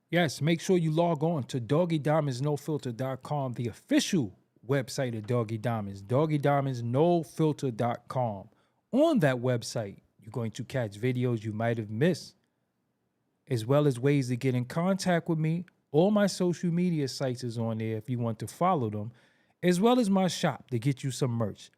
Yes, make sure you log on to doggiediamondsnofilter.com, the official website of Doggie Diamonds, doggiediamondsnofilter.com. On that website, you're going to catch videos you might have missed, as well as ways to get in contact with me. All my social media sites is on there if you want to follow them, as well as my shop to get you some merch.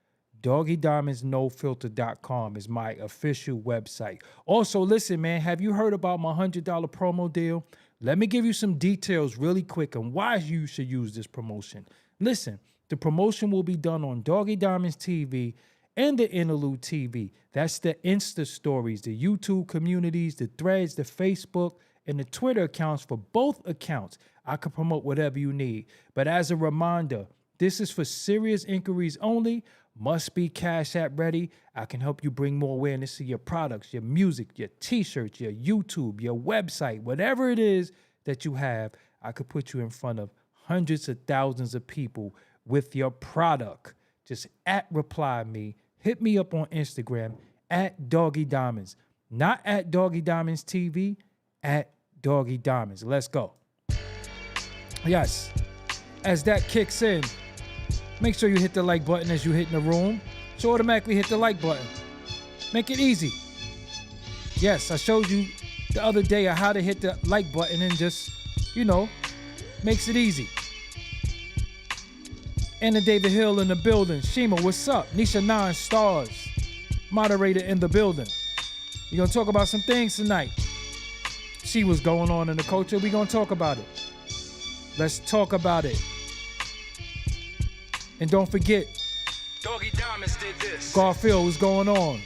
doggiediamondsnofilter.com is my official website. Also, listen, man, have you heard about my $100 promo deal? Let me give you some details really quick on why you should use this promotion. Listen, the promotion will be done on Doggie Diamonds TV and the Interlude TV. That's the Insta stories, the YouTube communities, the threads, the Facebook, and the Twitter accounts. For both accounts, I can promote whatever you need. But as a reminder, this is for serious inquiries only. Must be Cash App ready. I can help you bring more awareness to your products, your music, your t-shirts, your YouTube, your website, whatever it is that you have. I could put you in front of hundreds of thousands of people with your product. Just reply me. Hit me up on Instagram at Doggie Diamonds. Not at Doggie Diamonds TV, at Doggie Diamonds. Let's go. Yes, as that kicks in, make sure you hit the like button as you hit in the room. So automatically hit the like button. Make it easy. Yes, I showed you the other day how to hit the like button and just, makes it easy. Anna David Hill in the building. Shima, what's up? Nisha 9 Stars, moderator in the building. We're going to talk about some things tonight. See what's going on in the culture. We're going to talk about it. Let's talk about it. And don't forget, Doggie Diamonds did this. Garfield, what's going on?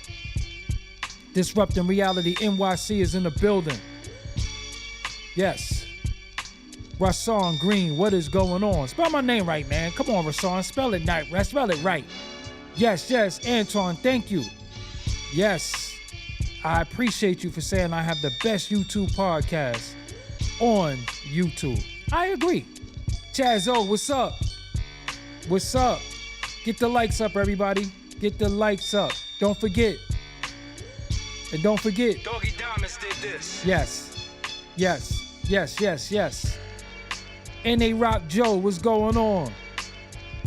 Disrupting Reality NYC is in the building. Yes. Rasan Green, what is going on? Spell my name right, man. Come on, Rasan. Spell it right. Spell it right. Yes. Antoine, thank you. Yes. I appreciate you for saying I have the best YouTube podcast on YouTube. I agree. Chazzo, what's up? What's up? Get the likes up, everybody. Get the likes up. Don't forget. And don't forget. Doggie Diamonds did this. Yes. N.A. Rock Joe, what's going on?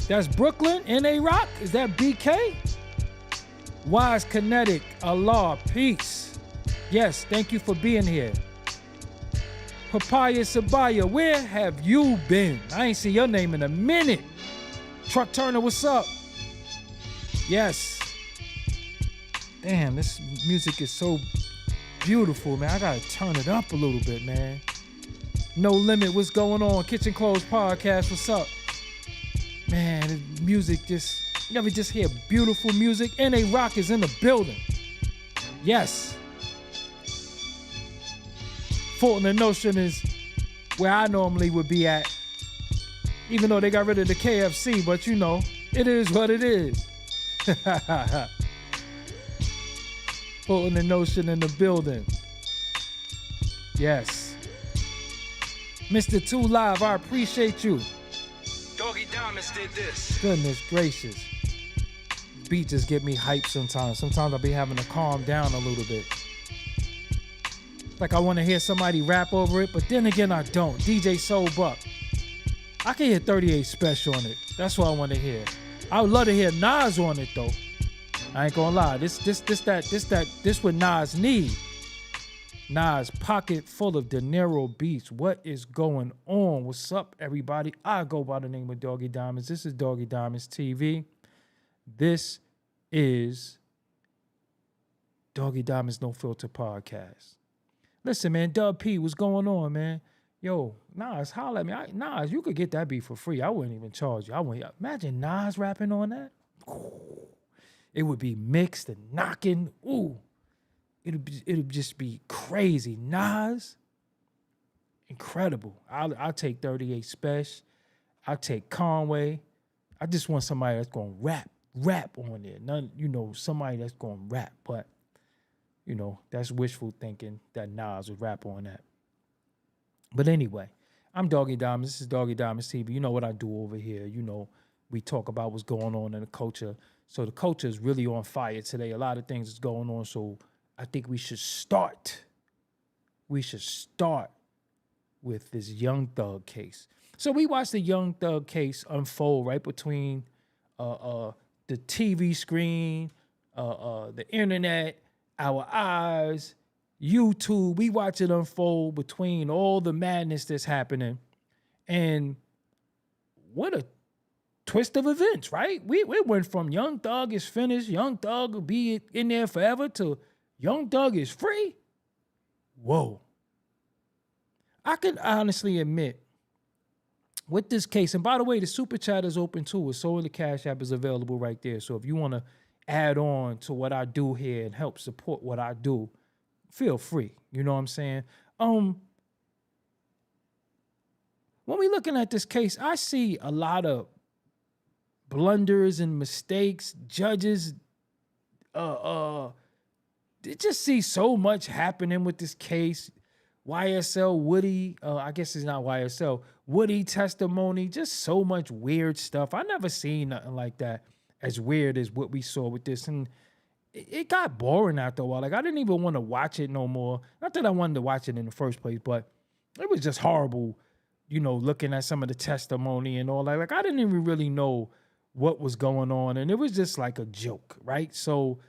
That's Brooklyn? N.A. Rock? Is that BK? Wise Kinetic, Allah, peace. Yes, thank you for being here. Papaya Sabaya, where have you been? I ain't seen your name in a minute. Truck Turner, what's up? Yes. Damn, this music is so beautiful, man. I gotta turn it up a little bit, man. No Limit, what's going on? Kitchen Clothes Podcast, what's up? Man, the music just, you ever just hear beautiful music? N.A. Rock is in the building. Yes. Fulton and Notion is where I normally would be at. Even though they got rid of the KFC, but it is what it is. Fulton the Notion in the building. Yes. Mr. 2 Live, I appreciate you. Doggie Diamonds did this. Goodness gracious. Beat just get me hyped sometimes. Sometimes I'll be having to calm down a little bit. Like I want to hear somebody rap over it, but then again I don't. DJ Soul Buck. I can hear 38 Special on it. That's what I want to hear. I would love to hear Nas on it though. I ain't gonna lie. This what Nas need. Nas pocket full of De Niro beats. What is going on? What's up, everybody? I go by the name of Doggie Diamonds. This is Doggie Diamonds TV. This is Doggie Diamonds No Filter podcast. Listen, man, Dub P, what's going on, man? Yo, Nas, holla at me. Nas, you could get that beat for free. I wouldn't even charge you. Imagine Nas rapping on that. It would be mixed and knocking. Ooh, it'd just be crazy. Nas, incredible. I'll take 38 Special. I'll take Conway. I just want somebody that's gonna rap on there. None, somebody that's gonna rap, but that's wishful thinking that Nas would rap on that. But anyway, I'm Doggie Diamonds. This is Doggie Diamonds TV. You know what I do over here. We talk about what's going on in the culture. So the culture is really on fire today. A lot of things is going on. So I think we should start with with this Young Thug case. So we watched the Young Thug case unfold right between the TV screen, the internet, our eyes, YouTube. We watch it unfold between all the madness that's happening. And what a twist of events, right? We went from Young Thug is finished, Young Thug will be in there forever, to Young Thug is free. Whoa. I can honestly admit, with this case, and by the way, the super chat is open too. So the Cash App is available right there. So if you want to add on to what I do here and help support what I do, feel free. You know what I'm saying? When we looking at this case, I see a lot of blunders and mistakes. Judges, they just see so much happening with this case. YSL Woody, I guess it's not YSL, Woody testimony, just so much weird stuff. I never seen nothing like that as weird as what we saw with this. And it got boring after a while. Like, I didn't even want to watch it no more. Not that I wanted to watch it in the first place, but it was just horrible, you know, looking at some of the testimony and all that. Like, I didn't even really know what was going on. And it was just like a joke, right? So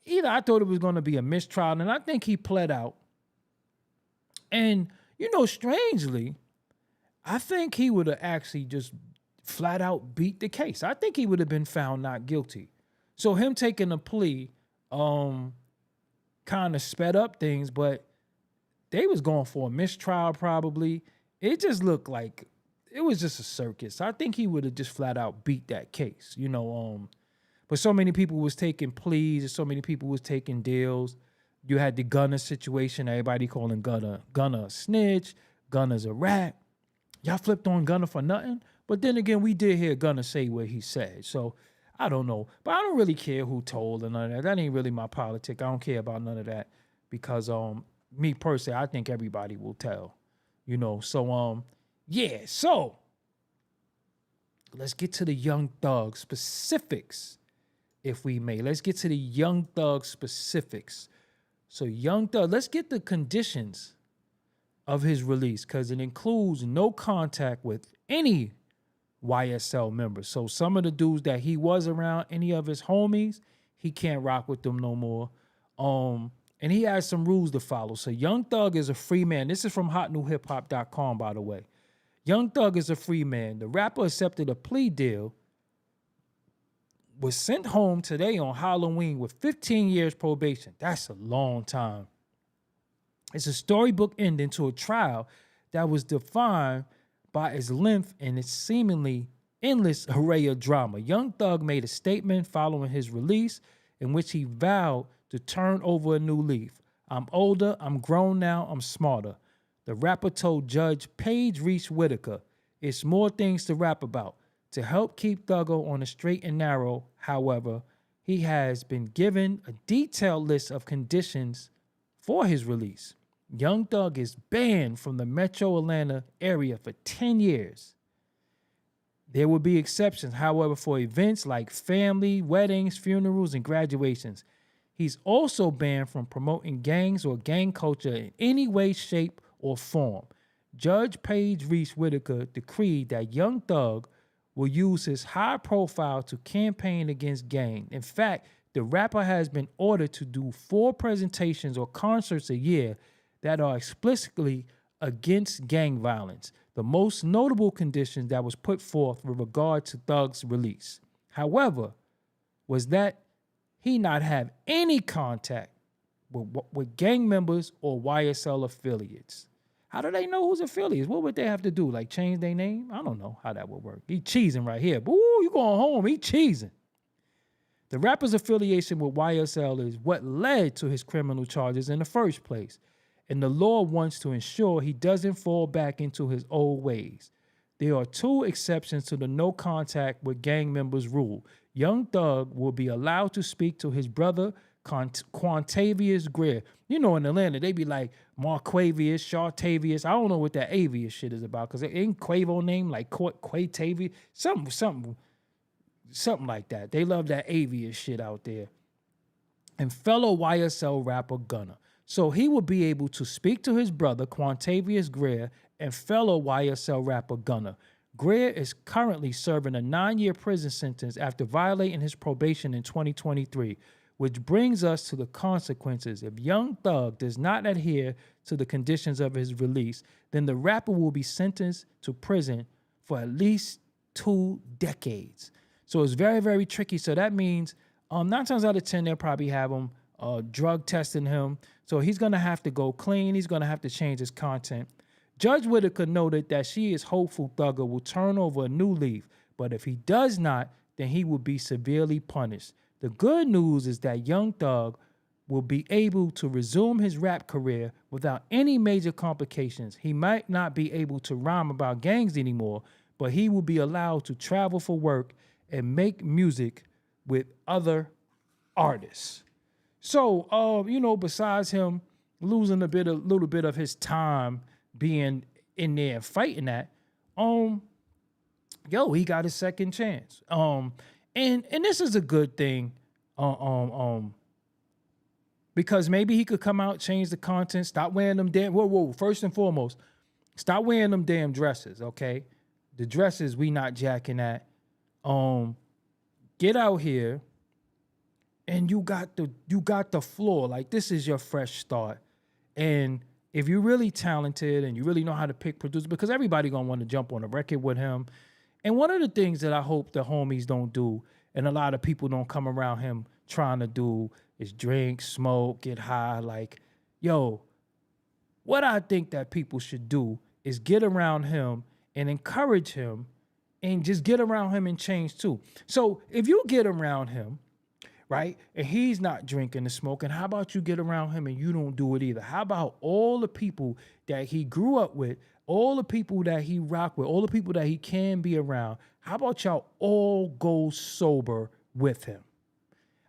either I thought it was going to be a mistrial, and I think he pled out. And, you know, strangely, I think he would have actually just flat out beat the case. I think he would have been found not guilty. So him taking a plea kind of sped up things, but they was going for a mistrial probably. It just looked like it was just a circus. I think he would have just flat out beat that case, you know. But so many people was taking pleas, and so many people was taking deals. You had the Gunna situation, everybody calling Gunna a snitch, Gunna's a rat. Y'all flipped on Gunna for nothing. But then again, we did hear Gunna say what he said. So I don't know. But I don't really care who told or none of that. That ain't really my politics. I don't care about none of that. Because me personally, I think everybody will tell. You know. So yeah. So let's get to the Young Thug specifics, if we may. Let's get to the Young Thug specifics. So Young Thug, let's get the conditions of his release, because it includes no contact with any YSL members. So some of the dudes that he was around, any of his homies, he can't rock with them no more. And he has some rules to follow. So Young Thug is a free man. This is from hotnewhiphop.com, by the way. Young Thug is a free man. The rapper accepted a plea deal, was sent home today on Halloween with 15 years probation. That's a long time. It's a storybook ending to a trial that was defined by its length and its seemingly endless array of drama. Young Thug made a statement following his release in which he vowed to turn over a new leaf. I'm older, I'm grown now, I'm smarter. The rapper told Judge Paige Reese Whitaker, it's more things to rap about. To help keep Thuggo on the straight and narrow, however, he has been given a detailed list of conditions for his release. Young Thug is banned from the metro Atlanta area for 10 years. There will be exceptions, however, for events like family, weddings, funerals, and graduations. He's also banned from promoting gangs or gang culture in any way, shape, or form. Judge Paige Reese Whitaker decreed that Young Thug will use his high profile to campaign against gang. In fact, the rapper has been ordered to do 4 presentations or concerts a year that are explicitly against gang violence, the most notable condition that was put forth with regard to Thug's release. However, was that he not have any contact with gang members or YSL affiliates. How do they know who's affiliates? What would they have to do? Like change their name? I don't know how that would work. He cheesing right here. Ooh, you going home. He cheesing. The rapper's affiliation with YSL is what led to his criminal charges in the first place. And the law wants to ensure he doesn't fall back into his old ways. There are 2 exceptions to the no contact with gang members rule. Young Thug will be allowed to speak to his brother, Quantavious Greer. You know, in Atlanta, they be like Marquavius, Shartavius. I don't know what that Avius shit is about, because it ain't Quavo name like Quatavius. Something like that. They love that Avius shit out there. And fellow YSL rapper Gunna. So he will be able to speak to his brother, Quantavious Greer, and fellow YSL rapper Gunna. Greer is currently serving a 9-year prison sentence after violating his probation in 2023, which brings us to the consequences. If Young Thug does not adhere to the conditions of his release, then the rapper will be sentenced to prison for at least 2 decades. So it's very, very tricky. So that means 9 times out of 10, they'll probably have him drug testing him. So he's going to have to go clean. He's going to have to change his content. Judge Whitaker noted that she is hopeful Thugger will turn over a new leaf, but if he does not, then he will be severely punished. The good news is that Young Thug will be able to resume his rap career without any major complications. He might not be able to rhyme about gangs anymore, but he will be allowed to travel for work and make music with other artists. So, besides him losing a little bit of his time being in there and fighting that, he got a second chance. And this is a good thing, because maybe he could come out, change the content, stop wearing them damn. First and foremost, stop wearing them damn dresses, okay? The dresses we not jacking at. Get out here, and you got the floor. Like, this is your fresh start, and if you're really talented and you really know how to pick producers, because everybody gonna want to jump on a record with him. And one of the things that I hope the homies don't do, and a lot of people don't come around him trying to do, is drink, smoke, get high. Like, what I think that people should do is get around him and encourage him, and just get around him and change too. So if you get around him, right, and he's not drinking and smoking, how about you get around him and you don't do it either? How about all the people that he grew up with, all the people that he rock with, all the people that he can be around, how about y'all all go sober with him?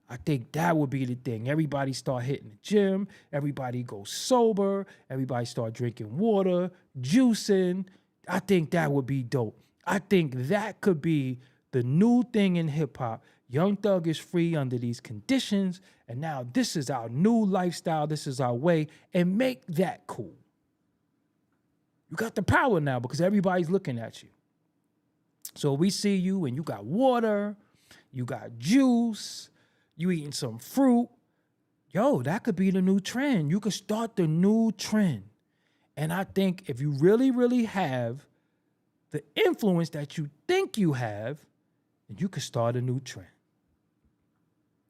I think that would be the thing. Everybody start hitting the gym, everybody go sober, everybody start drinking water, juicing. I think that would be dope. I think that could be the new thing in hip hop. Young Thug is free under these conditions, and now this is our new lifestyle. This is our way, and make that cool. You got the power now because everybody's looking at you. So we see you, and you got water, you got juice, you eating some fruit. That could be the new trend. You could start the new trend. And I think if you really, really have the influence that you think you have, then you could start a new trend.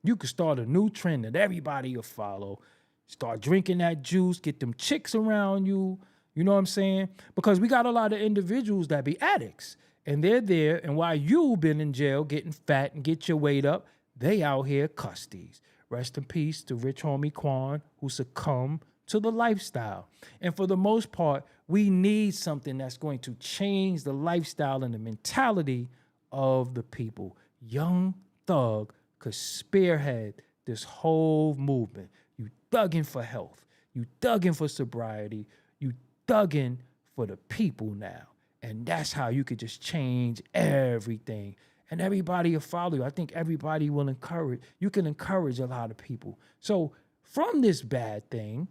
You could start a new trend that everybody will follow. Start drinking that juice, get them chicks around you. You know what I'm saying? Because we got a lot of individuals that be addicts, and they're there, and while you've been in jail getting fat and get your weight up, they out here custies. Rest in peace to rich homie Quan, who succumbed to the lifestyle. And for the most part, we need something that's going to change the lifestyle and the mentality of the people. Young Thug could spearhead this whole movement. You thugging for health. You thugging for sobriety. You thugging for the people now. And that's how you could just change everything. And everybody will follow you. I think everybody will encourage. You can encourage a lot of people. So from this bad thing,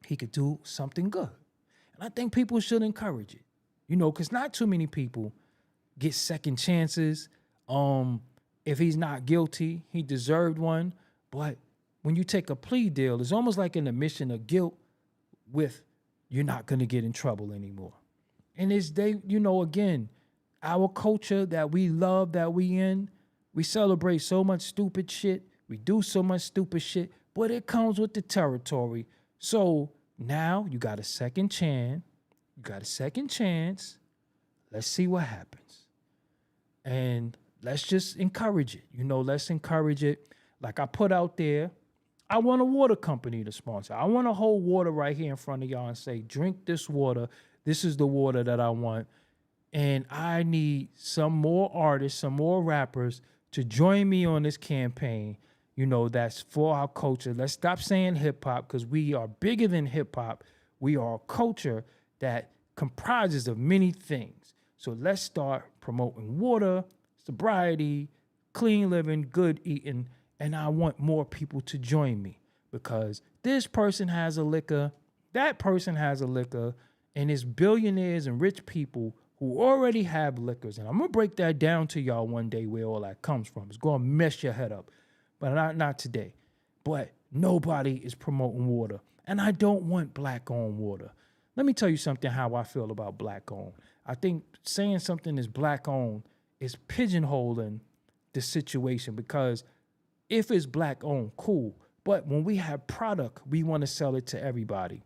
he could do something good. And I think people should encourage it. Because not too many people get second chances. If he's not guilty, he deserved one. But when you take a plea deal, it's almost like an admission of guilt with you're not going to get in trouble anymore. And again, our culture that we love, that we in, we celebrate so much stupid shit. We do so much stupid shit, but it comes with the territory. So now you got a second chance. Let's see what happens. And let's just encourage it. Let's encourage it. Like I put out there, I want a water company to sponsor. I want to hold water right here in front of y'all and say, drink this water. This is the water that I want. And I need some more artists, some more rappers to join me on this campaign. That's for our culture. Let's stop saying hip hop, because we are bigger than hip hop. We are a culture that comprises of many things. So let's start promoting water, sobriety, clean living, good eating, and I want more people to join me. because this person has a liquor, that person has a liquor, and it's billionaires and rich people who already have liquors. And I'm going to break that down to y'all one day where all that comes from. It's going to mess your head up, but not today. But nobody is promoting water, and I don't want black-owned water. Let me tell you something how I feel about black-owned. I think saying something is black-owned is pigeonholing the situation, because if it's black-owned, cool. But when we have product, we want to sell it to everybody.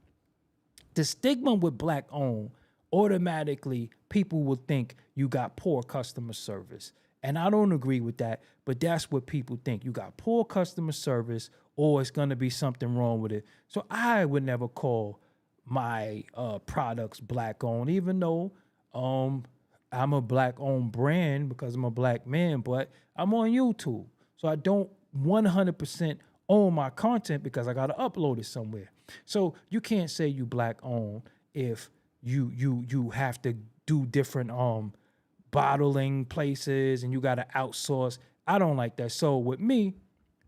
The stigma with black-owned, automatically people will think you got poor customer service. And I don't agree with that, but that's what people think. You got poor customer service, or it's going to be something wrong with it. So I would never call my products black-owned, even though I'm a black-owned brand because I'm a black man, but I'm on YouTube. So I don't 100% own my content because I got to upload it somewhere. So you can't say you black-owned if you have to do different bottling places and you got to outsource. I don't like that. So with me,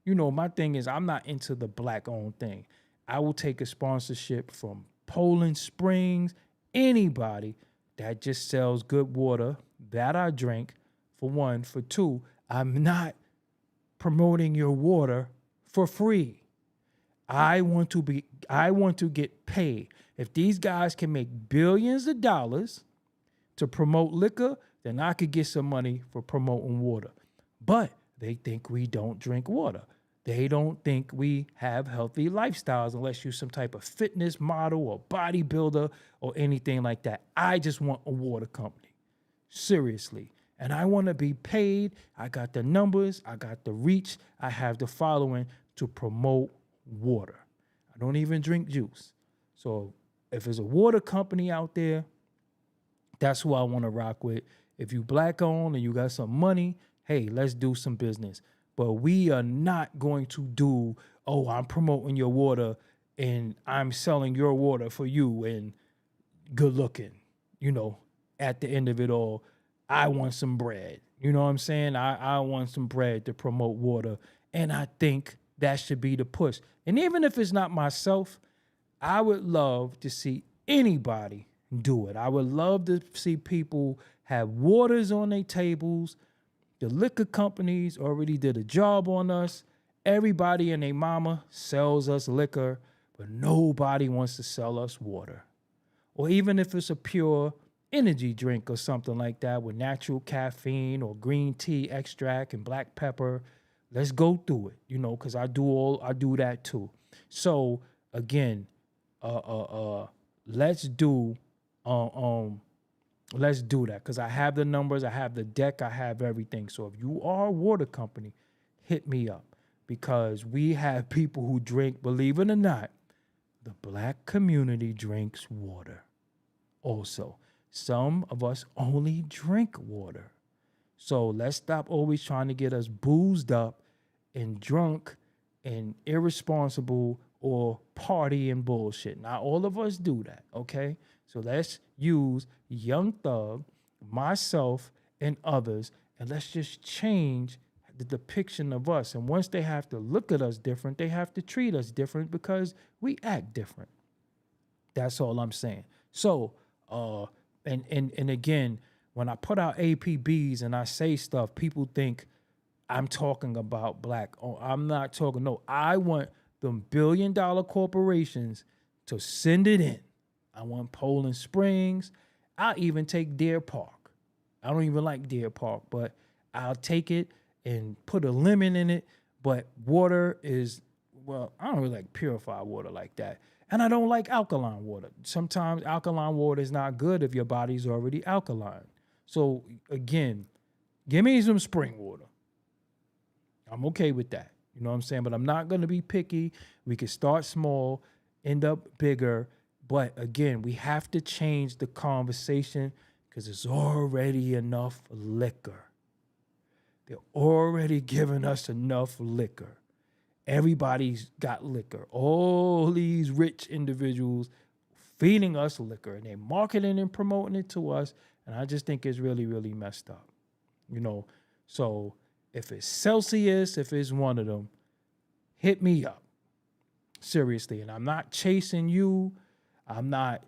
my thing is I'm not into the black-owned thing. I will take a sponsorship from Poland Springs, anybody that just sells good water that I drink, for one. For two, I'm not promoting your water for free. I want to get paid. If these guys can make billions of dollars to promote liquor, then I could get some money for promoting water. But they think we don't drink water. They don't think we have healthy lifestyles unless you're some type of fitness model or bodybuilder or anything like that. I just want a water company. Seriously. And I want to be paid. I got the numbers. I got the reach. I have the following to promote water. I don't even drink juice. So if there's a water company out there, that's who I want to rock with. If you black owned and you got some money, hey, let's do some business. But we are not going to do, I'm promoting your water and I'm selling your water for you and good looking. At the end of it all, I want some bread. You know what I'm saying? I want some bread to promote water. And I think that should be the push. And even if it's not myself, I would love to see anybody do it. I would love to see people have waters on their tables. The liquor companies already did a job on us. Everybody and their mama sells us liquor, but nobody wants to sell us water. Or even if it's a pure energy drink or something like that with natural caffeine or green tea extract and black pepper, let's go through it, because I do that too. So again, let's do that, because I have the numbers, I have the deck, I have everything. So if you are a water company, hit me up, because we have people who drink, believe it or not, the black community drinks water. Also, some of us only drink water. So let's stop always trying to get us boozed up and drunk and irresponsible or party and bullshit. Not all of us do that, okay? So let's use Young Thug, myself, and others, and let's just change the depiction of us. And once they have to look at us different, they have to treat us different because we act different. That's all I'm saying. So, and again, when I put out APBs and I say stuff, people think I'm talking about black. I'm not talking. No, I want them billion-dollar corporations to send it in. I want Poland Springs. I'll even take Deer Park. I don't even like Deer Park, but I'll take it and put a lemon in it. But water is, I don't really like purified water like that. And I don't like alkaline water. Sometimes alkaline water is not good if your body's already alkaline. So again, give me some spring water. I'm okay with that. You know what I'm saying? But I'm not going to be picky. We can start small, end up bigger. But again, we have to change the conversation because there's already enough liquor. They're already giving us enough liquor. Everybody's got liquor. All these rich individuals feeding us liquor, and they're marketing and promoting it to us. And I just think it's really, really messed up. So if it's Celsius, if it's one of them, hit me up. Seriously. And I'm not chasing you. I'm not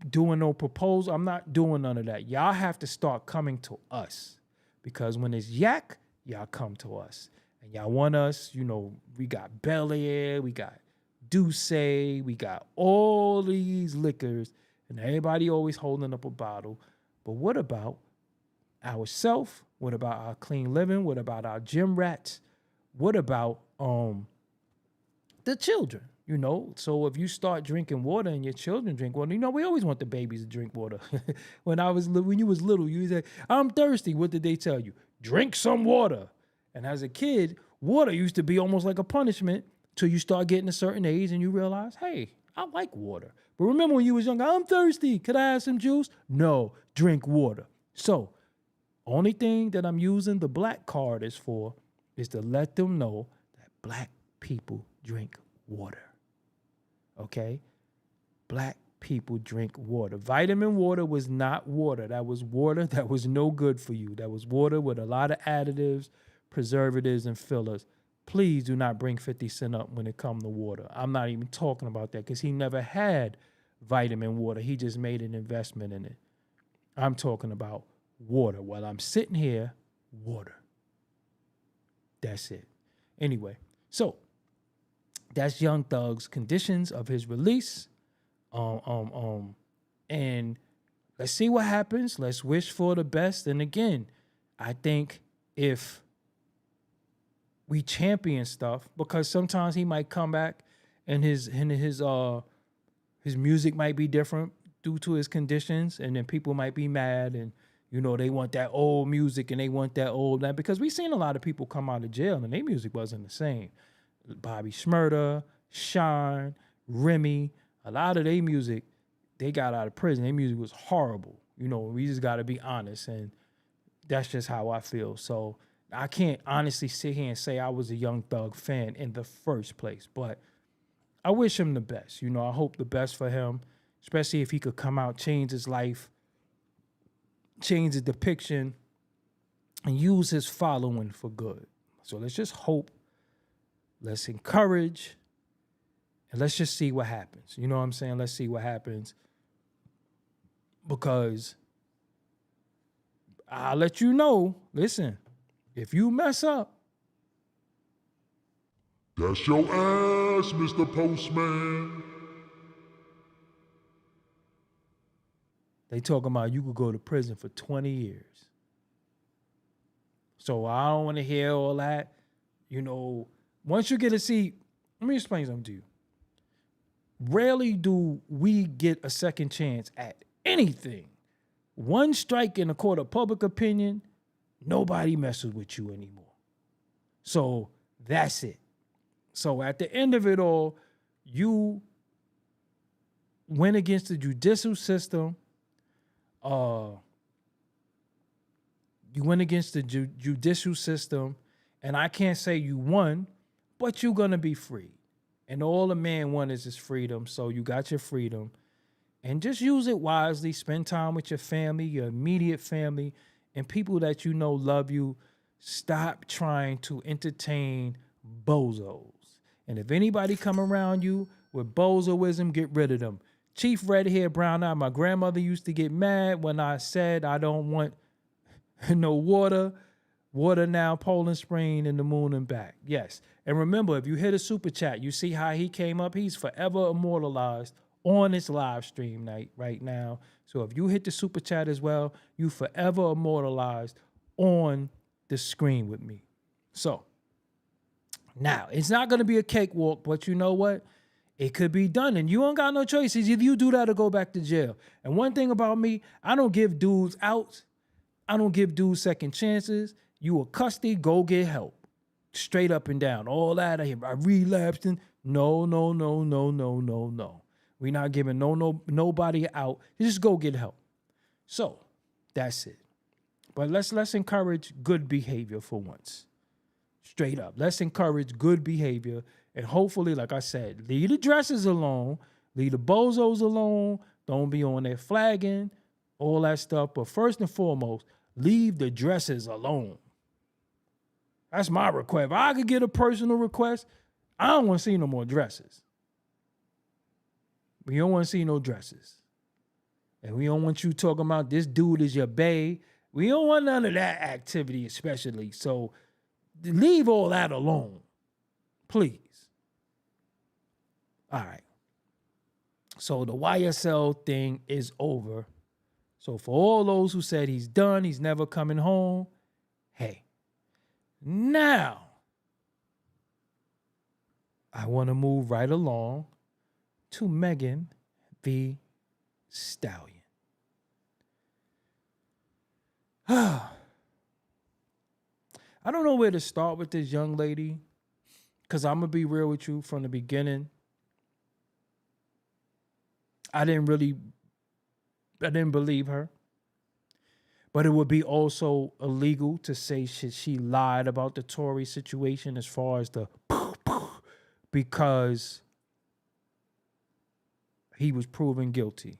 doing no proposal. I'm not doing none of that. Y'all have to start coming to us, because when it's yak, y'all come to us. And y'all want us, you know, we got Bel Air, we got Douce, we got all these liquors, and everybody always holding up a bottle. But what about ourselves? What about our clean living? What about our gym rats? What about the children? You know, so if you start drinking water and your children drink water, you know, we always want the babies to drink water. When you was little, you say, "I'm thirsty." What did they tell you? Drink some water. And as a kid, water used to be almost like a punishment till you start getting a certain age and you realize, hey, I like water. But remember when you was young, I'm thirsty. Could I have some juice? No, drink water. So only thing that I'm using the black card is for is to let them know that black people drink water. Okay? Black people drink water. Vitamin water was not water. That was water that was no good for you. That was water with a lot of additives, preservatives, and fillers. Please do not bring 50 Cent up when it comes to water. I'm not even talking about that because he never had vitamin water. He just made an investment in it. I'm talking about water. While I'm sitting here, water. That's it. Anyway, so that's Young Thug's conditions of his release. And let's see what happens. Let's wish for the best. And again, I think if we champion stuff, because sometimes he might come back and his music might be different due to his conditions, and then people might be mad, and you know they want that old music and they want that old that, because we've seen a lot of people come out of jail and their music wasn't the same. Bobby Shmurda, Shine, Remy, a lot of their music, they got out of prison. Their music was horrible. You know, we just got to be honest, and that's just how I feel. So I can't honestly sit here and say I was a Young Thug fan in the first place, but I wish him the best. You know, I hope the best for him, especially if he could come out, change his life, change his depiction, and use his following for good. So let's just hope, let's encourage, and let's just see what happens. You know what I'm saying? Let's see what happens, because I'll let you know, listen, if you mess up, that's your ass, Mr. Postman. they talking about you could go to prison for 20 years. So I don't want to hear all that. You know, once you get a seat, let me explain something to you. Rarely do we get a second chance at anything. One strike in the court of public opinion, nobody messes with you anymore. So that's it. So at the end of it all, you went against the judicial system. You went against the judicial system, and I can't say you won, but you're going to be free. And all a man wants is freedom, so you got your freedom. And just use it wisely. Spend time with your family, your immediate family, and people that you know love you. Stop trying to entertain bozos. And if anybody come around you with bozoism, get rid of them. Chief Red Hair Brown Eye, my grandmother used to get mad when I said I don't want no water. Water now, Poland Spring, and the moon and back. Yes. And remember, if you hit a super chat, you see how he came up. He's forever immortalized on this live stream night right now. So if you hit the super chat as well, you forever immortalized on the screen with me. So now it's not going to be a cakewalk, but you know what? It could be done, and you don't got no choices. Either you do that or go back to jail. And one thing about me, I don't give dudes outs. I don't give dudes second chances. You a custody, go get help. Straight up and down. All that I relapsed and no. We're not giving nobody out. Just go get help. So that's it. But let's encourage good behavior for once. Straight up. Let's encourage good behavior. And hopefully, like I said, leave the dresses alone. Leave the bozos alone. Don't be on there flagging. All that stuff. But first and foremost, leave the dresses alone. That's my request. If I could get a personal request, I don't want to see no more dresses. We don't want to see no dresses. And we don't want you talking about this dude is your bae. We don't want none of that activity, especially. So leave all that alone, please. All right. So the YSL thing is over. So for all those who said he's done, he's never coming home, hey, now I want to move right along to Megan Thee Stallion. I don't know where to start with this young lady, because I'm going to be real with you from the beginning. I didn't believe her. But it would be also illegal to say she lied about the Tory situation as far as the because he was proven guilty.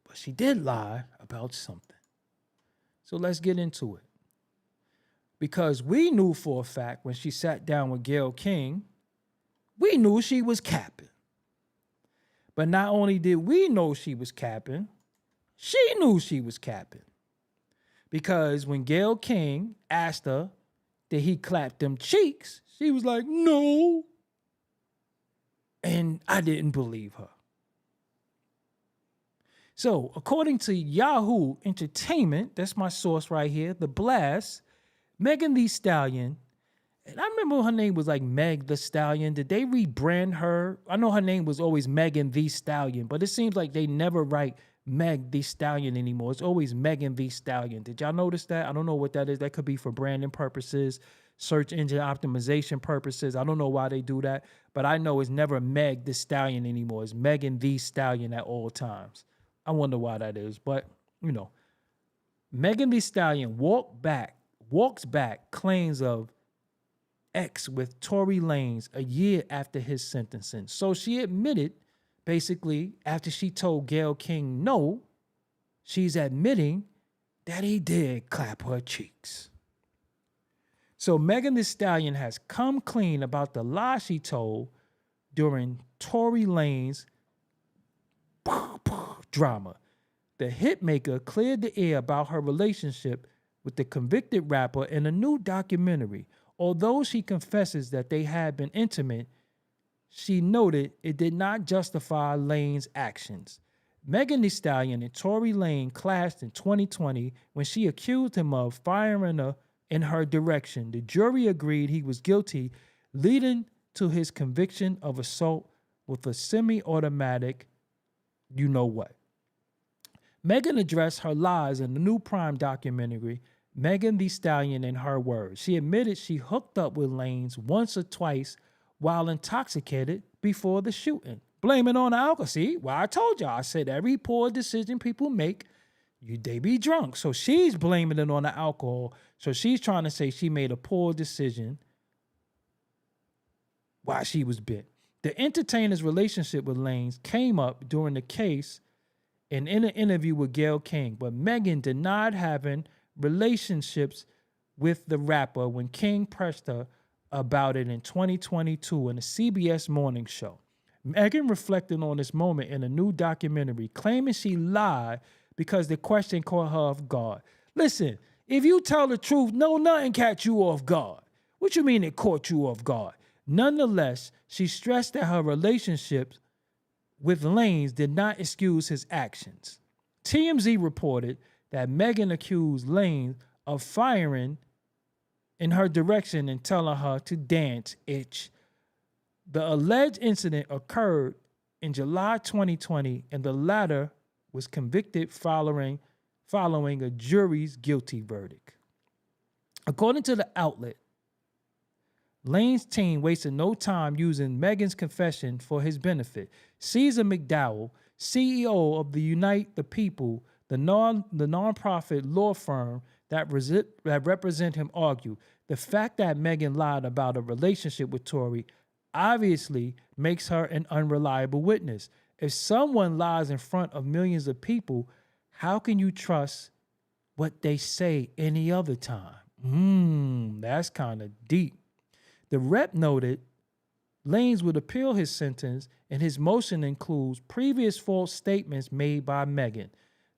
But she did lie about something. So let's get into it. Because we knew for a fact when she sat down with Gayle King, we knew she was capping. But not only did we know she was capping, she knew she was capping. Because when Gayle King asked her, did he clap them cheeks? She was like, no. And I didn't believe her. So, according to Yahoo Entertainment, that's my source right here, The Blast, Megan Thee Stallion, and I remember her name was like Meg the Stallion. Did they rebrand her? I know her name was always Megan Thee Stallion, but it seems like they never write Meg Thee Stallion anymore. It's always Megan Thee Stallion. Did y'all notice that? I don't know what that is. That could be for branding purposes, search engine optimization purposes. I don't know why they do that, but I know it's never Meg the Stallion anymore. It's Megan Thee Stallion at all times. I wonder why that is, but you know, Megan Thee Stallion walks back claims of ex with Tory Lanez a year after his sentencing. So she admitted, basically, after she told Gayle King no, she's admitting that he did clap her cheeks. So Megan Thee Stallion has come clean about the lie she told during Tory Lanez drama. The hitmaker cleared the air about her relationship with the convicted rapper in a new documentary. Although she confesses that they had been intimate, she noted it did not justify Lane's actions. Megan Thee Stallion and Tory Lanez clashed in 2020 when she accused him of firing her in her direction. The jury agreed he was guilty, leading to his conviction of assault with a semi-automatic you-know-what. Megan addressed her lies in the new Prime documentary, Megan Thee Stallion in her words. She admitted she hooked up with Lanez once or twice while intoxicated before the shooting. Blame it on the alcohol. See, well, I told y'all. I said every poor decision people make, they be drunk. So she's blaming it on the alcohol. So she's trying to say she made a poor decision while she was bit. The entertainer's relationship with Lanez came up during the case and in an interview with Gayle King, but Megan denied having relationships with the rapper when King pressed her about it in 2022 in a CBS morning show. Megan reflected on this moment in a new documentary, claiming she lied because the question caught her off guard. Listen, if you tell the truth, no, nothing catch you off guard. What you mean it caught you off guard? Nonetheless, she stressed that her relationships with Lanez did not excuse his actions. TMZ reported that Megan accused Lanez of firing in her direction and telling her to dance, itch. The alleged incident occurred in July 2020, and the latter was convicted following a jury's guilty verdict. According to the outlet, Lane's team wasted no time using Megan's confession for his benefit. Caesar McDowell, CEO of the Unite the People, the nonprofit law firm that represent him, argued the fact that Megan lied about a relationship with Tory obviously makes her an unreliable witness. If someone lies in front of millions of people, how can you trust what they say any other time? That's kind of deep. The rep noted Lanez would appeal his sentence, and his motion includes previous false statements made by Megan.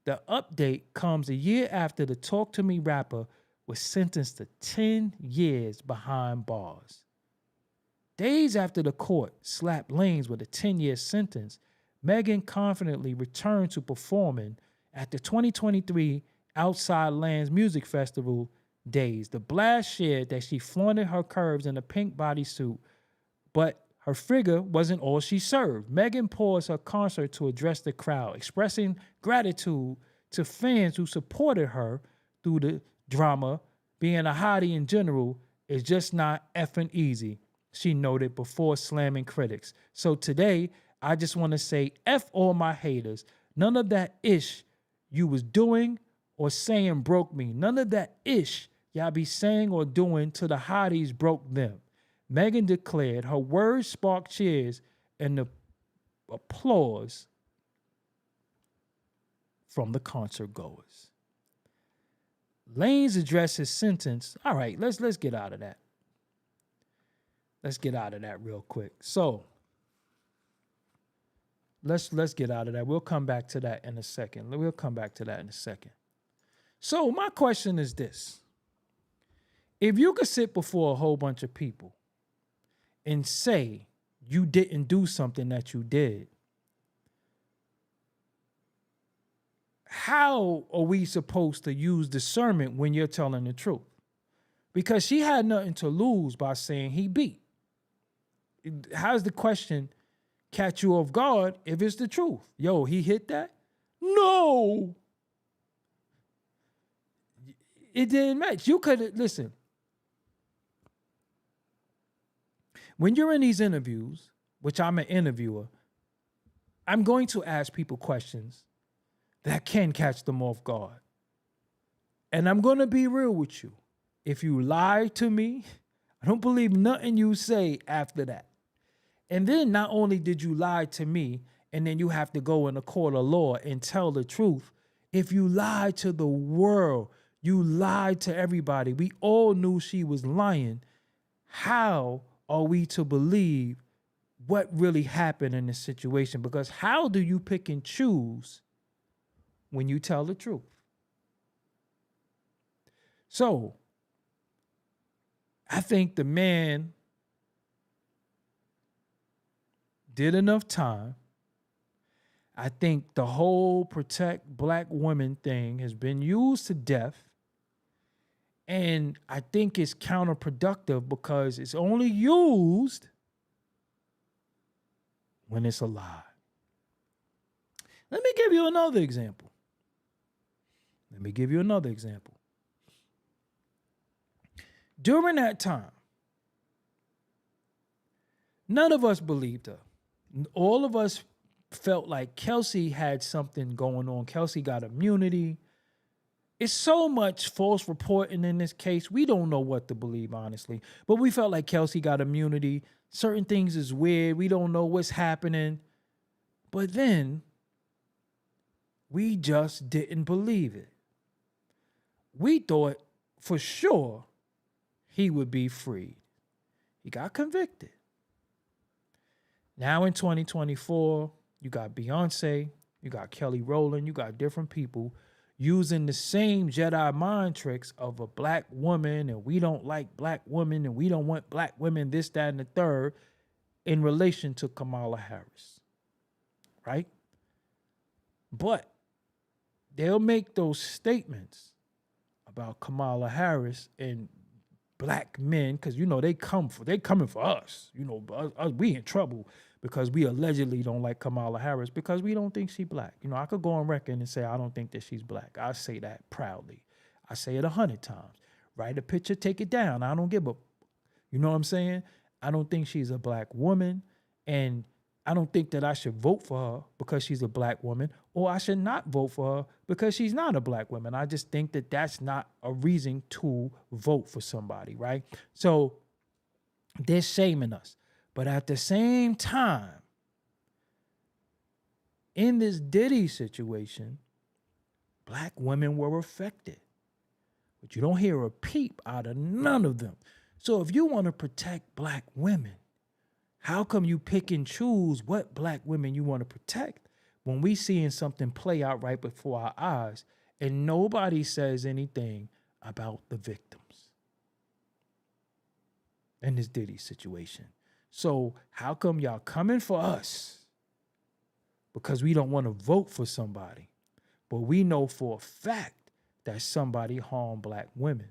The update comes a year after the Talk to Me rapper was sentenced to 10 years behind bars. Days after the court slapped Lanez with a 10-year sentence, Megan confidently returned to performing at the 2023 Outside Lands Music Festival days. The blast shared that she flaunted her curves in a pink bodysuit, but her figure wasn't all she served. Megan paused her concert to address the crowd, expressing gratitude to fans who supported her through the drama. Being a hottie in general is just not effing easy, she noted before slamming critics. So today, I just want to say F all my haters. None of that ish you was doing or saying broke me. None of that ish y'all be saying or doing to the hotties broke them. Megan declared. Her words sparked cheers and the applause from the concert goers. Lanez addressed his sentence. All right, let's get out of that. Let's get out of that real quick. So let's get out of that. We'll come back to that in a second. So my question is this. If you could sit before a whole bunch of people and say you didn't do something that you did, how are we supposed to use discernment when you're telling the truth? Because she had nothing to lose by saying he beat. How's the question catch you off guard if it's the truth? Yo, he hit that? No. It didn't match. You could listen. When you're in these interviews, which I'm an interviewer, I'm going to ask people questions that can catch them off guard. And I'm going to be real with you. If you lie to me, I don't believe nothing you say after that. And then not only did you lie to me, and then you have to go in a court of law and tell the truth. If you lied to the world, you lied to everybody. We all knew she was lying. How are we to believe what really happened in this situation? Because how do you pick and choose when you tell the truth? So, I think the man did enough time. I think the whole protect black women thing has been used to death. And I think it's counterproductive because it's only used when it's a lie. Let me give you another example. During that time, none of us believed her. All of us felt like Kelsey had something going on. Kelsey got immunity. It's so much false reporting in this case. We don't know what to believe, honestly. But we felt like Kelsey got immunity. Certain things is weird. We don't know what's happening. But then, we just didn't believe it. We thought for sure he would be freed. He got convicted. Now in 2024, you got Beyonce, you got Kelly Rowland, you got different people using the same Jedi mind tricks of a black woman, and we don't like black women, and we don't want black women, this, that, and the third, in relation to Kamala Harris, right? But they'll make those statements about Kamala Harris and black men, because they coming for us. We in trouble because we allegedly don't like Kamala Harris because we don't think she's black. I could go on record and say I don't think that she's black. I say that proudly. I say it 100 times. Write a picture, take it down. I don't give a, you know what I'm saying? I don't think she's a black woman, and I don't think that I should vote for her because she's a black woman, or I should not vote for her because she's not a black woman. I just think that that's not a reason to vote for somebody, right? So they're shaming us. But at the same time, in this Diddy situation, black women were affected. But you don't hear a peep out of none of them. So if you want to protect black women, how come you pick and choose what black women you want to protect when we seeing something play out right before our eyes and nobody says anything about the victims in this Diddy situation? So how come y'all coming for us because we don't want to vote for somebody, but we know for a fact that somebody harmed black women,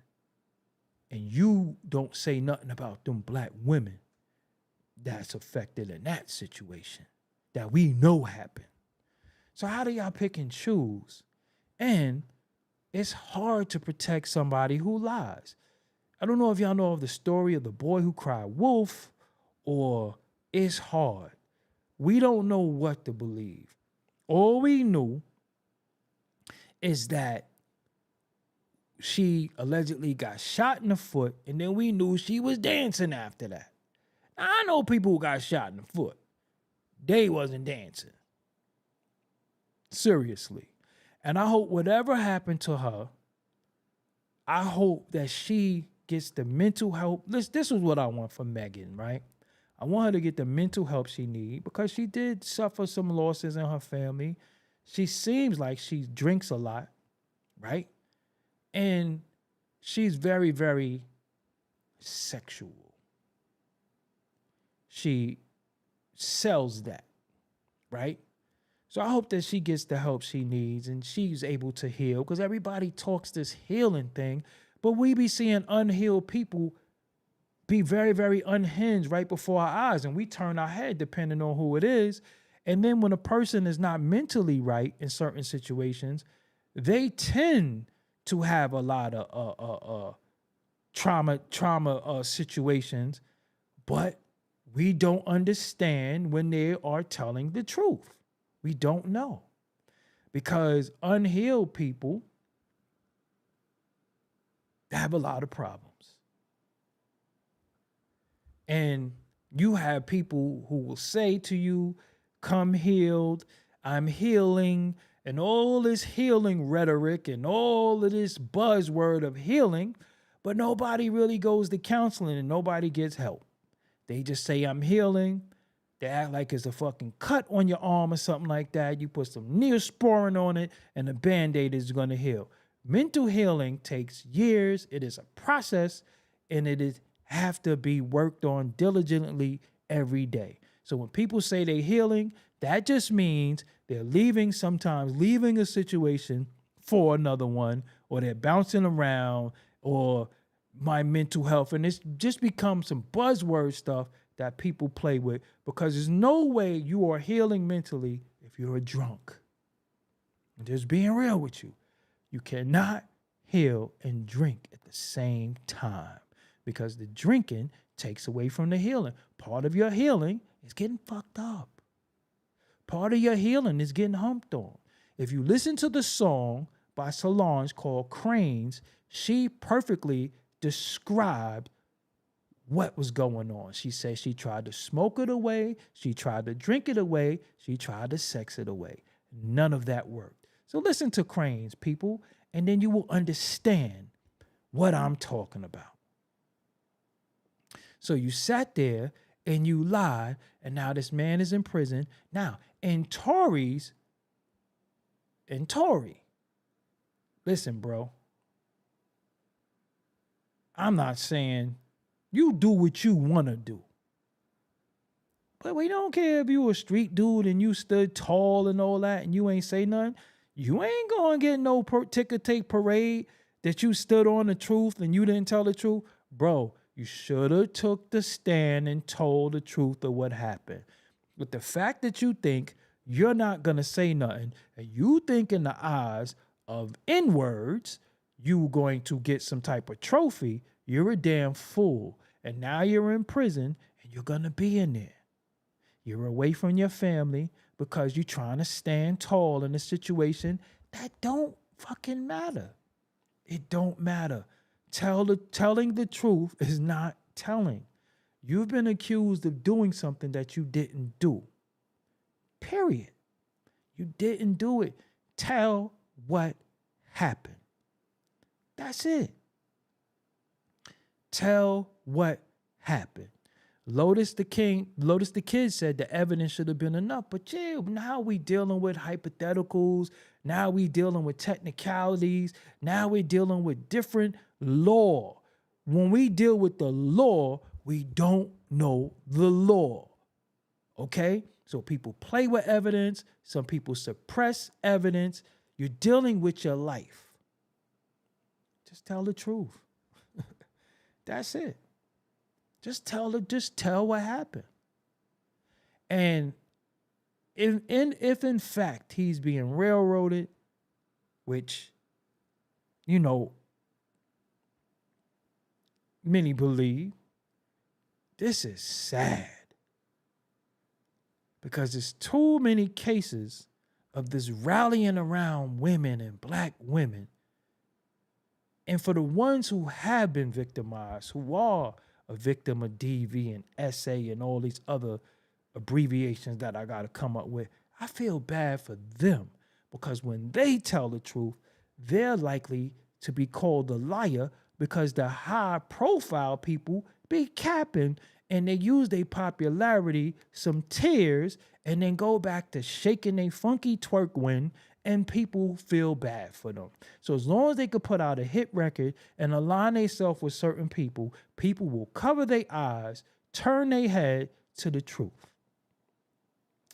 and you don't say nothing about them black women that's affected in that situation that we know happened? So how do y'all pick and choose? And it's hard to protect somebody who lies. I don't know if y'all know of the story of the boy who cried wolf, or it's hard. We don't know what to believe. All we knew is that she allegedly got shot in the foot, and then we knew she was dancing after that. Now, I know people who got shot in the foot. They wasn't dancing. Seriously. And I hope whatever happened to her, I hope that she gets the mental help. This is what I want for Megan, right? I want her to get the mental help she needs because she did suffer some losses in her family. She seems like she drinks a lot, right? And she's very, very sexual. She sells that, right? So I hope that she gets the help she needs and she's able to heal, because everybody talks this healing thing, but we be seeing unhealed people be very, very unhinged right before our eyes, and we turn our head depending on who it is. And then when a person is not mentally right in certain situations, they tend to have a lot of trauma situations, but we don't understand when they are telling the truth. We don't know, because unhealed people have a lot of problems. And you have people who will say to you, come healed, I'm healing, and all this healing rhetoric and all of this buzzword of healing, but nobody really goes to counseling and nobody gets help. They just say, I'm healing. They act like it's a fucking cut on your arm or something like that. You put some Neosporin on it and the Band-Aid is going to heal. Mental healing takes years. It is a process, and it is have to be worked on diligently every day. So when people say they're healing, that just means they're sometimes leaving a situation for another one, or they're bouncing around, or my mental health. And it's just become some buzzword stuff that people play with, because there's no way you are healing mentally if you're a drunk. I'm just being real with you. You cannot heal and drink at the same time, because the drinking takes away from the healing. Part of your healing is getting fucked up. Part of your healing is getting humped on. If you listen to the song by Solange called Cranes, she perfectly described what was going on. She said she tried to smoke it away, she tried to drink it away, she tried to sex it away. None of that worked. So listen to Cranes, people, and then you will understand what I'm talking about. So you sat there and you lied, and now this man is in prison. Now, Tory, listen, bro, I'm not saying you do what you want to do, but we don't care if you a street dude and you stood tall and all that and you ain't say nothing. You ain't going to get no ticker tape parade that you stood on the truth and you didn't tell the truth. Bro, you should have took the stand and told the truth of what happened. With the fact that you think you're not going to say nothing, and you think in the eyes of N-words, you going to get some type of trophy, you're a damn fool. And now you're in prison and you're going to be in there. You're away from your family because you're trying to stand tall in a situation that don't fucking matter. It don't matter. Telling the truth is not telling. You've been accused of doing something that you didn't do. Period. You didn't do it. Tell what happened. That's it. Tell what happened. Lotus the Kid said the evidence should have been enough. But yeah, now we dealing with hypotheticals. Now we dealing with technicalities. Now we're dealing with different law. When we deal with the law, we don't know the law. Okay? So people play with evidence. Some people suppress evidence. You're dealing with your life. Just tell the truth. That's it. Just tell what happened. And if in fact he's being railroaded, which, you know, many believe, this is sad. Because there's too many cases of this rallying around women and black women. And for the ones who have been victimized, who are a victim of DV and SA and all these other abbreviations that I got to come up with, I feel bad for them, because when they tell the truth, they're likely to be called a liar, because the high profile people be capping and they use their popularity, some tears, and then go back to shaking their funky twerk when, and people feel bad for them. So as long as they could put out a hit record and align themselves with certain people, people will cover their eyes, turn their head to the truth.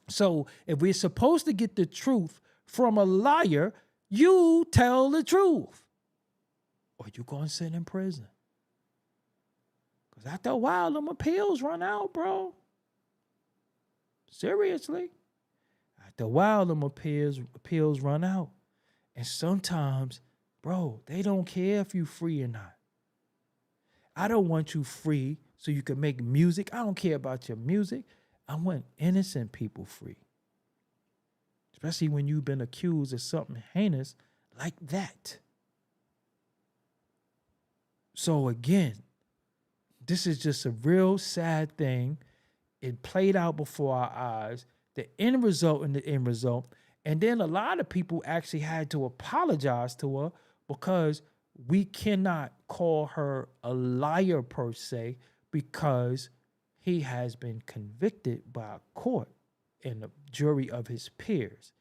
So if we're supposed to get the truth from a liar, you tell the truth, or you're going to sit in prison. Because after a while, them appeals run out, bro. Seriously. After a while, them appeals run out. And sometimes, bro, they don't care if you free or not. I don't want you free so you can make music. I don't care about your music. I want innocent people free. Especially when you've been accused of something heinous like that. So again, this is just a real sad thing. It played out before our eyes. The end result and the end result. And then a lot of people actually had to apologize to her, because we cannot call her a liar per se, because he has been convicted by a court and a jury of his peers.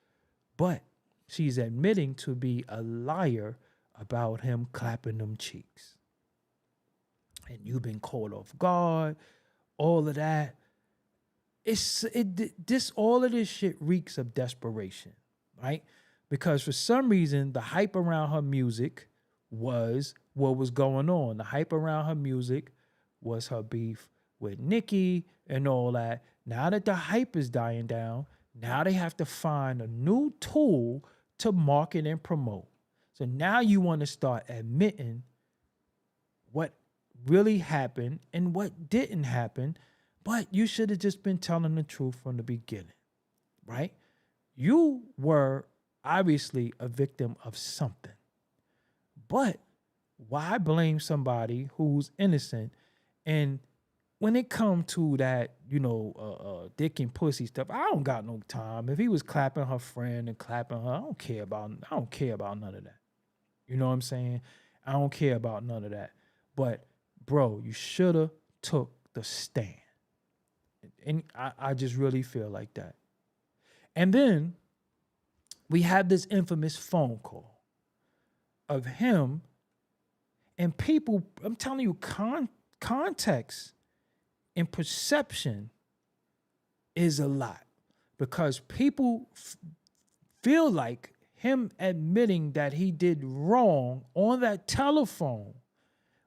But she's admitting to be a liar about him clapping them cheeks. And you've been caught off guard, all of that. All of this shit reeks of desperation, right? Because for some reason, the hype around her music was what was going on. The hype around her music was her beef with Nicki and all that. Now that the hype is dying down, now they have to find a new tool to market and promote. So now you want to start admitting what really happened and what didn't happen, but you should have just been telling the truth from the beginning, right? You were obviously a victim of something, but why blame somebody who's innocent? And when it comes to that, dick and pussy stuff, I don't got no time. If he was clapping her friend and clapping her, I don't care about none of that. You know what I'm saying? I don't care about none of that. But bro, you should have took the stand. And I just really feel like that. And then we have this infamous phone call of him, and people, I'm telling you, context and perception is a lot, because people feel like him admitting that he did wrong on that telephone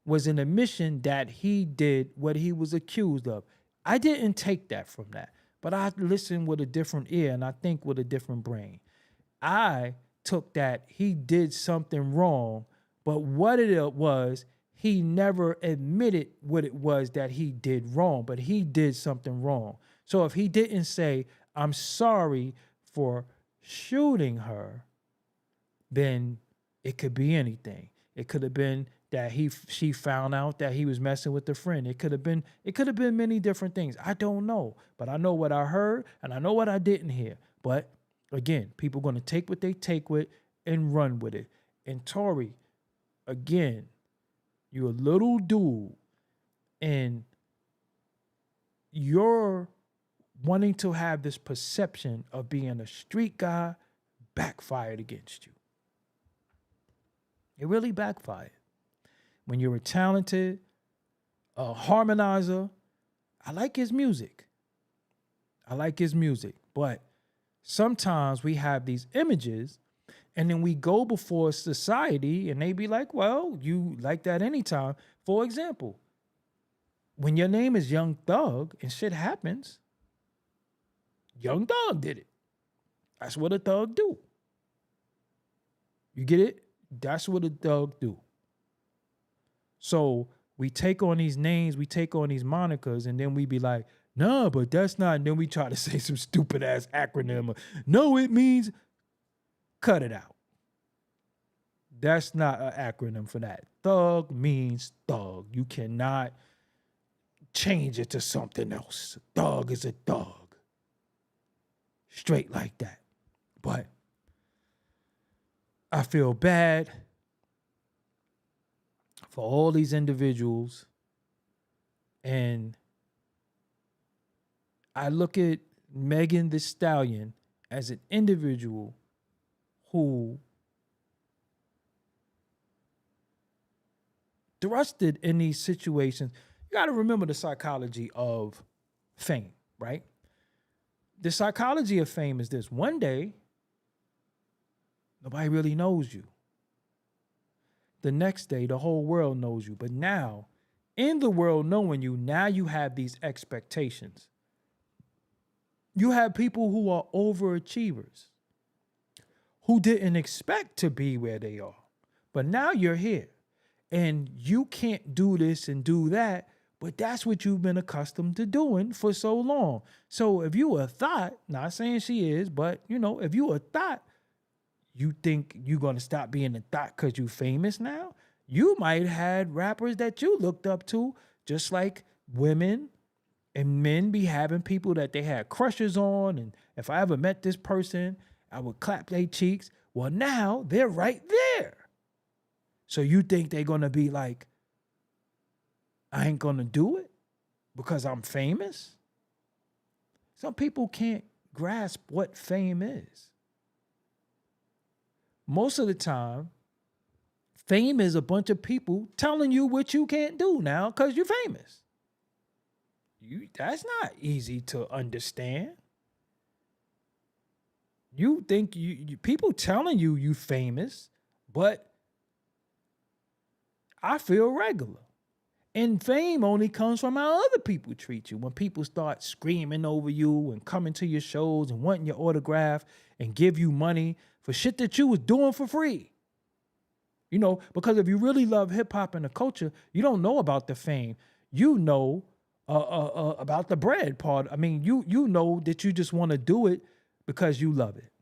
was an admission that he did what he was accused of. I didn't take that from that, but I listened with a different ear and I think with a different brain. I took that he did something wrong, but what it was, he never admitted what it was that he did wrong, but he did something wrong. So if he didn't say, I'm sorry for shooting her, then it could be anything. It could have been that she found out that he was messing with a friend. It could have been many different things. I don't know, but I know what I heard and I know what I didn't hear. But again, people going to take what they take with and run with it. And Tory, again, you're a little dude And you're wanting to have this perception of being a street guy backfired against you. It really backfired. When you're a talented harmonizer, I like his music. But sometimes we have these images and then we go before society and they be like, well, you like that anytime. For example, when your name is Young Thug and shit happens, Young Thug did it. That's what a thug do. You get it? That's what a thug do. So we take on these names, we take on these monikers, and then we be like, no, but that's not. And then we try to say some stupid ass acronym. No, it means cut it out. That's not an acronym for that. Thug means thug. You cannot change it to something else. Thug is a thug. Straight like that. But I feel bad for all these individuals, and I look at Megan Thee Stallion as an individual who thrusted in these situations. You got to remember the psychology of fame, right? The psychology of fame is this. One day, nobody really knows you. The next day, the whole world knows you. But now, in the world knowing you, now you have these expectations. You have people who are overachievers, who didn't expect to be where they are. But now you're here. And you can't do this and do that, but that's what you've been accustomed to doing for so long. So if you a thought, not saying she is, but if you a thought, you think you're going to stop being a thought because you famous now? You might have had rappers that you looked up to, just like women and men be having people that they had crushes on. And if I ever met this person, I would clap their cheeks. Well, now they're right there. So you think they're going to be like, I ain't going to do it because I'm famous? Some people can't grasp what fame is. Most of the time, fame is a bunch of people telling you what you can't do now because you're famous. That's not easy to understand. You think people telling you famous, but I feel regular. And fame only comes from how other people treat you. When people start screaming over you and coming to your shows and wanting your autograph and give you money for shit that you was doing for free. Because if you really love hip hop and the culture, you don't know about the fame. You know about the bread part. I mean, you know that you just want to do it because you love it.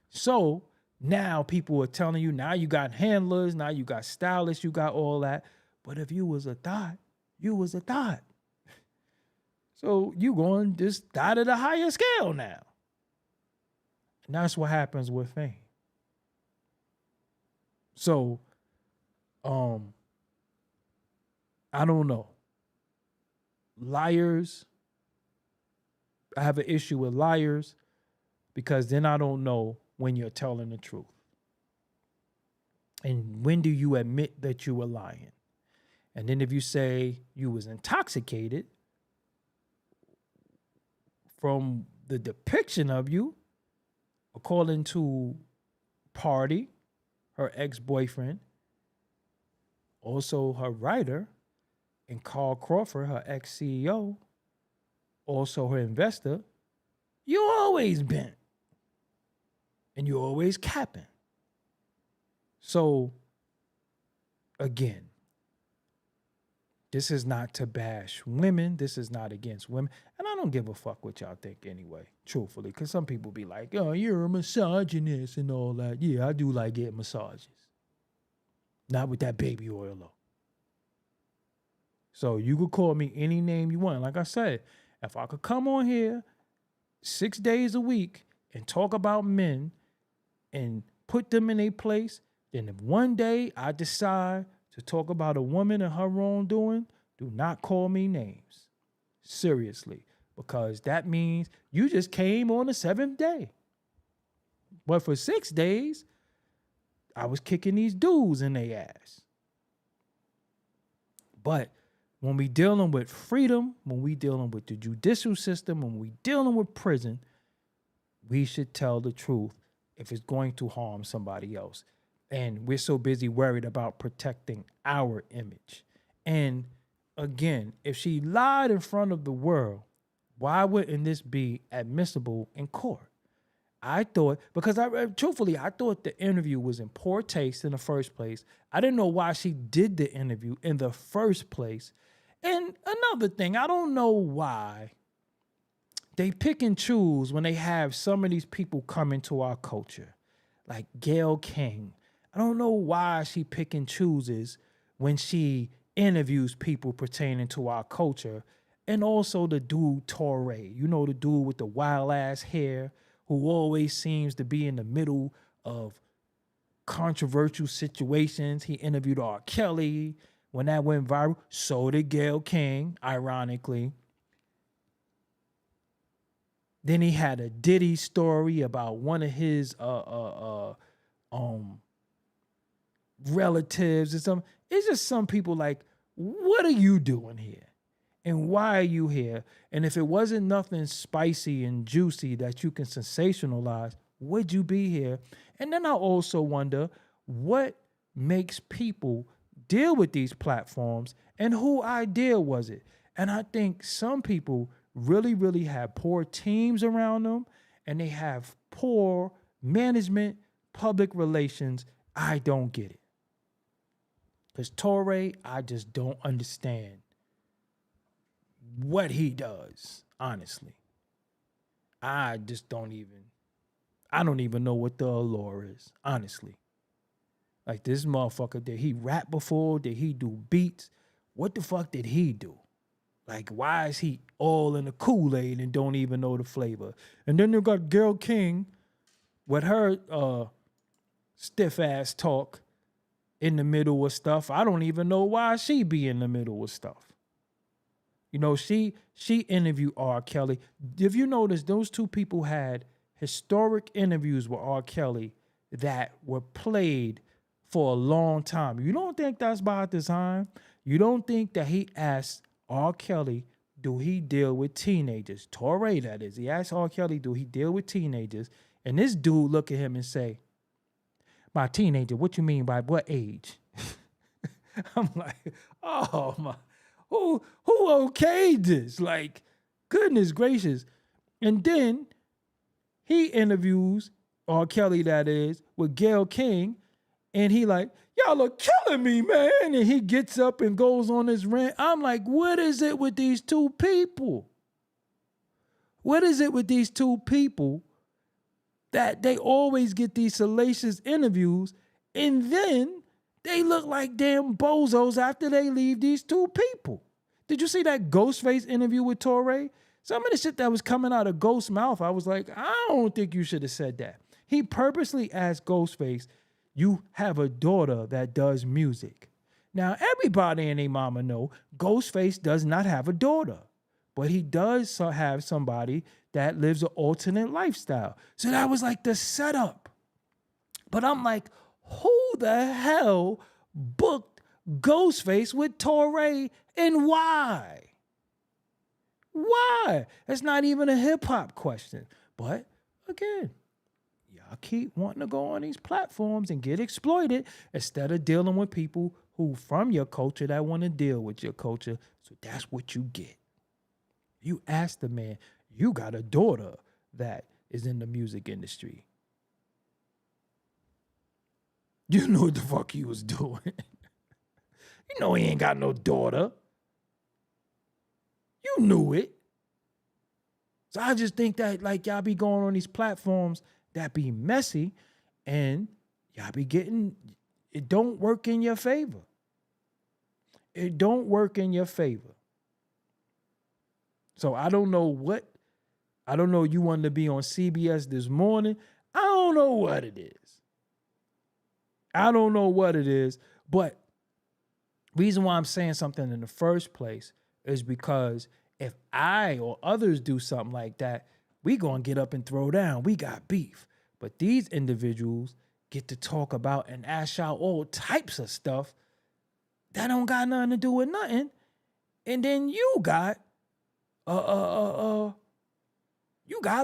So now people are telling you, now you got handlers, now you got stylists, you got all that. But if you was a thought, you was a thought. So you going just thought at a higher scale now. And that's what happens with fame. So, I don't know. Liars. I have an issue with liars because then I don't know when you're telling the truth. And when do you admit that you were lying? And then if you say you was intoxicated from the depiction of you, according to Party, her ex-boyfriend, also her writer, and Carl Crawford, her ex-CEO, also her investor, you always been. And you always capping. So, again, this is not to bash women. This is not against women. And I don't give a fuck what y'all think anyway, truthfully. Because some people be like, oh, you're a misogynist and all that. Yeah, I do like getting massages. Not with that baby oil, though. So you could call me any name you want. Like I said, if I could come on here 6 days a week and talk about men and put them in a place, then if one day I decide to talk about a woman and her wrongdoing, Do not call me names. Seriously. Because that means you just came on the 7th day. But for 6 days, I was kicking these dudes in their ass. But when we dealing with freedom, when we dealing with the judicial system, when we dealing with prison, we should tell the truth if it's going to harm somebody else. And we're so busy worried about protecting our image. And again, if she lied in front of the world, why wouldn't this be admissible in court? I thought, because truthfully, I thought the interview was in poor taste in the first place. I didn't know why she did the interview in the first place. And another thing, I don't know why they pick and choose when they have some of these people come into our culture, like Gayle King. I don't know why she pick and chooses when she interviews people pertaining to our culture. And also the dude Tory, you know, the dude with the wild ass hair who always seems to be in the middle of controversial situations. He interviewed R. Kelly when that went viral. So did Gayle King, ironically. Then he had a Diddy story about one of his relatives and some. It's just some people like, what are you doing here? And why are you here? And if it wasn't nothing spicy and juicy that you can sensationalize, would you be here? And then I also wonder what makes people deal with these platforms and whose idea was it? And I think some people really, really have poor teams around them and they have poor management, public relations. I don't get it. Because Tory, I just don't understand what he does, honestly. I don't even know what the allure is, honestly. Like this motherfucker, did he rap before? Did he do beats? What the fuck did he do? Like, why is he all in the Kool-Aid and don't even know the flavor? And then you got Gayle King with her stiff ass talk in the middle of stuff. I don't even know why she be in the middle of stuff. You know, she interviewed R. Kelly. If you notice, those two people had historic interviews with R. Kelly that were played for a long time. You don't think that's by design? You don't think that he asked R. Kelly, do he deal with teenagers? Tory, that is. He asked R. Kelly, do he deal with teenagers? And this dude look at him and say, by teenager, what you mean by what age? I'm like, oh my. Who okayed this? Like, goodness gracious. And then he interviews R. Kelly, that is, with Gayle King, and he like, y'all are killing me, man. And he gets up and goes on his rant. I'm like, what is it with these two people? What is it with these two people that they always get these salacious interviews and then they look like damn bozos after they leave these two people? Did you see that Ghostface interview with Tory? Some of the shit that was coming out of Ghost's mouth, I was like, I don't think you should have said that. He purposely asked Ghostface, you have a daughter that does music. Now, everybody and their mama know Ghostface does not have a daughter, but he does have somebody that lives an alternate lifestyle. So that was like the setup. But I'm like, who the hell booked Ghostface with Tory and why? Why? It's not even a hip hop question. But again, y'all keep wanting to go on these platforms and get exploited instead of dealing with people who from your culture that want to deal with your culture. So that's what you get. You ask the man, you got a daughter that is in the music industry. You know what the fuck he was doing. You know he ain't got no daughter. You knew it. So I just think that like y'all be going on these platforms that be messy and y'all be getting, it don't work in your favor. It don't work in your favor. So I don't know, you wanted to be on CBS this morning. I don't know what it is. I don't know what it is, but Reason why I'm saying something in the first place is because if I or others do something like that, we gonna get up and throw down. We got beef. But these individuals get to talk about and ash out all types of stuff that don't got nothing to do with nothing. And then you got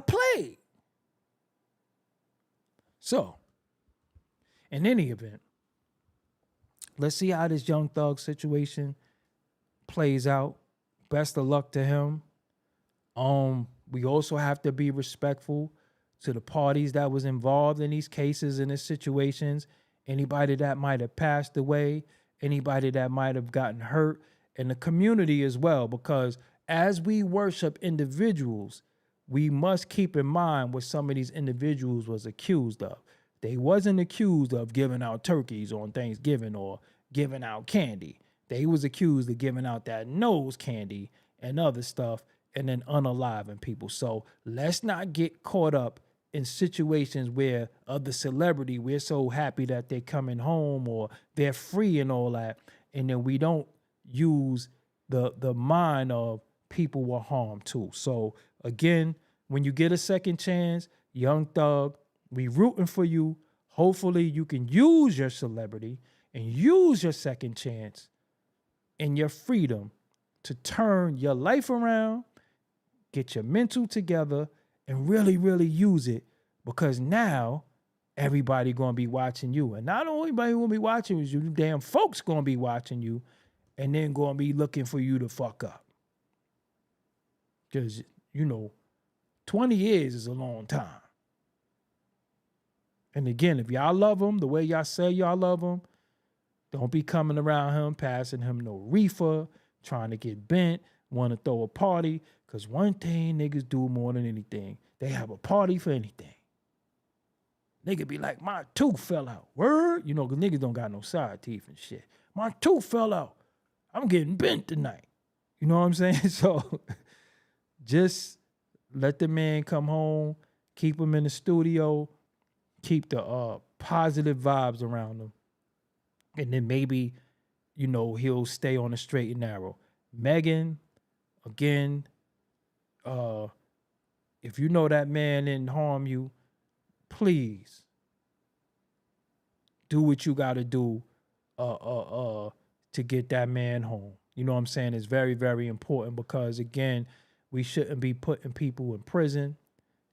played. So, in any event, let's see how this Young Thug situation plays out. Best of luck to him. We also have to be respectful to the parties that was involved in these cases and these situations. Anybody that might have passed away, anybody that might have gotten hurt, and the community as well, because as we worship individuals, we must keep in mind what some of these individuals was accused of. They wasn't accused of giving out turkeys on Thanksgiving or giving out candy. They was accused of giving out that nose candy and other stuff and then unaliving people. So let's not get caught up in situations where other celebrity, we're so happy that they're coming home or they're free and all that, and then we don't use the mind of people were harmed too. So again, when you get a second chance, Young Thug, we rooting for you. Hopefully you can use your celebrity and use your second chance and your freedom to turn your life around, get your mental together, and really, really use it, because now everybody gonna be watching you. And not only everybody gonna be watching you, damn folks gonna be watching you and then gonna be looking for you to fuck up. Because, 20 years is a long time. And again, if y'all love him the way y'all say y'all love him, don't be coming around him, passing him no reefer, trying to get bent, want to throw a party. Because one thing niggas do more than anything, they have a party for anything. Nigga be like, my tooth fell out. Word? Because niggas don't got no side teeth and shit. My tooth fell out. I'm getting bent tonight. You know what I'm saying? So just let the man come home, keep him in the studio, keep the positive vibes around him. And then maybe, he'll stay on the straight and narrow. Megan, again, if you know that man didn't harm you, please do what you got to do to get that man home. You know what I'm saying? It's very, very important because, again, we shouldn't be putting people in prison.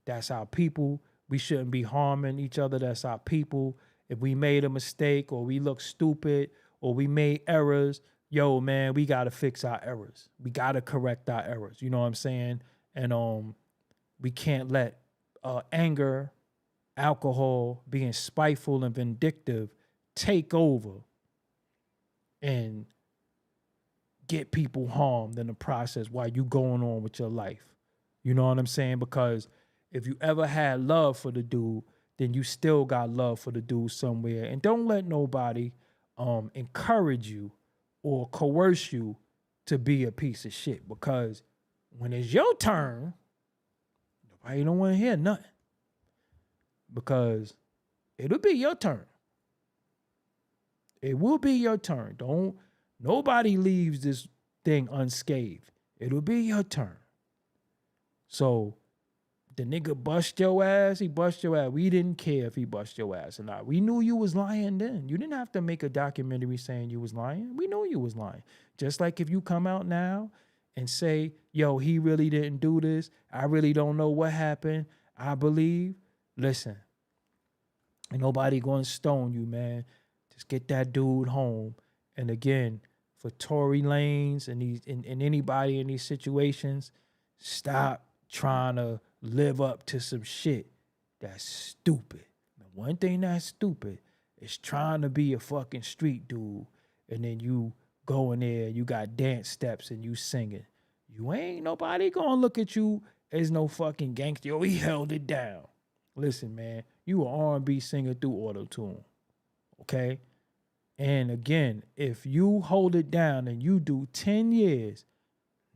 That's our people. We shouldn't be harming each other. That's our people. If we made a mistake or we look stupid or we made errors, yo, man, we got to fix our errors. We got to correct our errors. You know what I'm saying? And we can't let anger, alcohol, being spiteful and vindictive take over and get people harmed in the process while you going on with your life. You know what I'm saying? Because if you ever had love for the dude, then you still got love for the dude somewhere. And don't let nobody encourage you or coerce you to be a piece of shit. Because when it's your turn, nobody don't want to hear nothing. Because it'll be your turn. It will be your turn. Nobody leaves this thing unscathed. It'll be your turn. So the nigga bust your ass, he bust your ass. We didn't care if he bust your ass or not. We knew you was lying then. You didn't have to make a documentary saying you was lying. We knew you was lying. Just like if you come out now and say, yo, he really didn't do this. I really don't know what happened. I believe. Listen, ain't nobody going to stone you, man. Just get that dude home. And again, for Tory Lanez and anybody in these situations, stop trying to live up to some shit that's stupid. The one thing that's stupid is trying to be a fucking street dude, and then you go in there, you got dance steps and you singing. You ain't nobody gonna look at you as no fucking gangster. Yo, he held it down. Listen, man, you an R&B singer through auto-tune, okay? And again, if you hold it down and you do 10 years,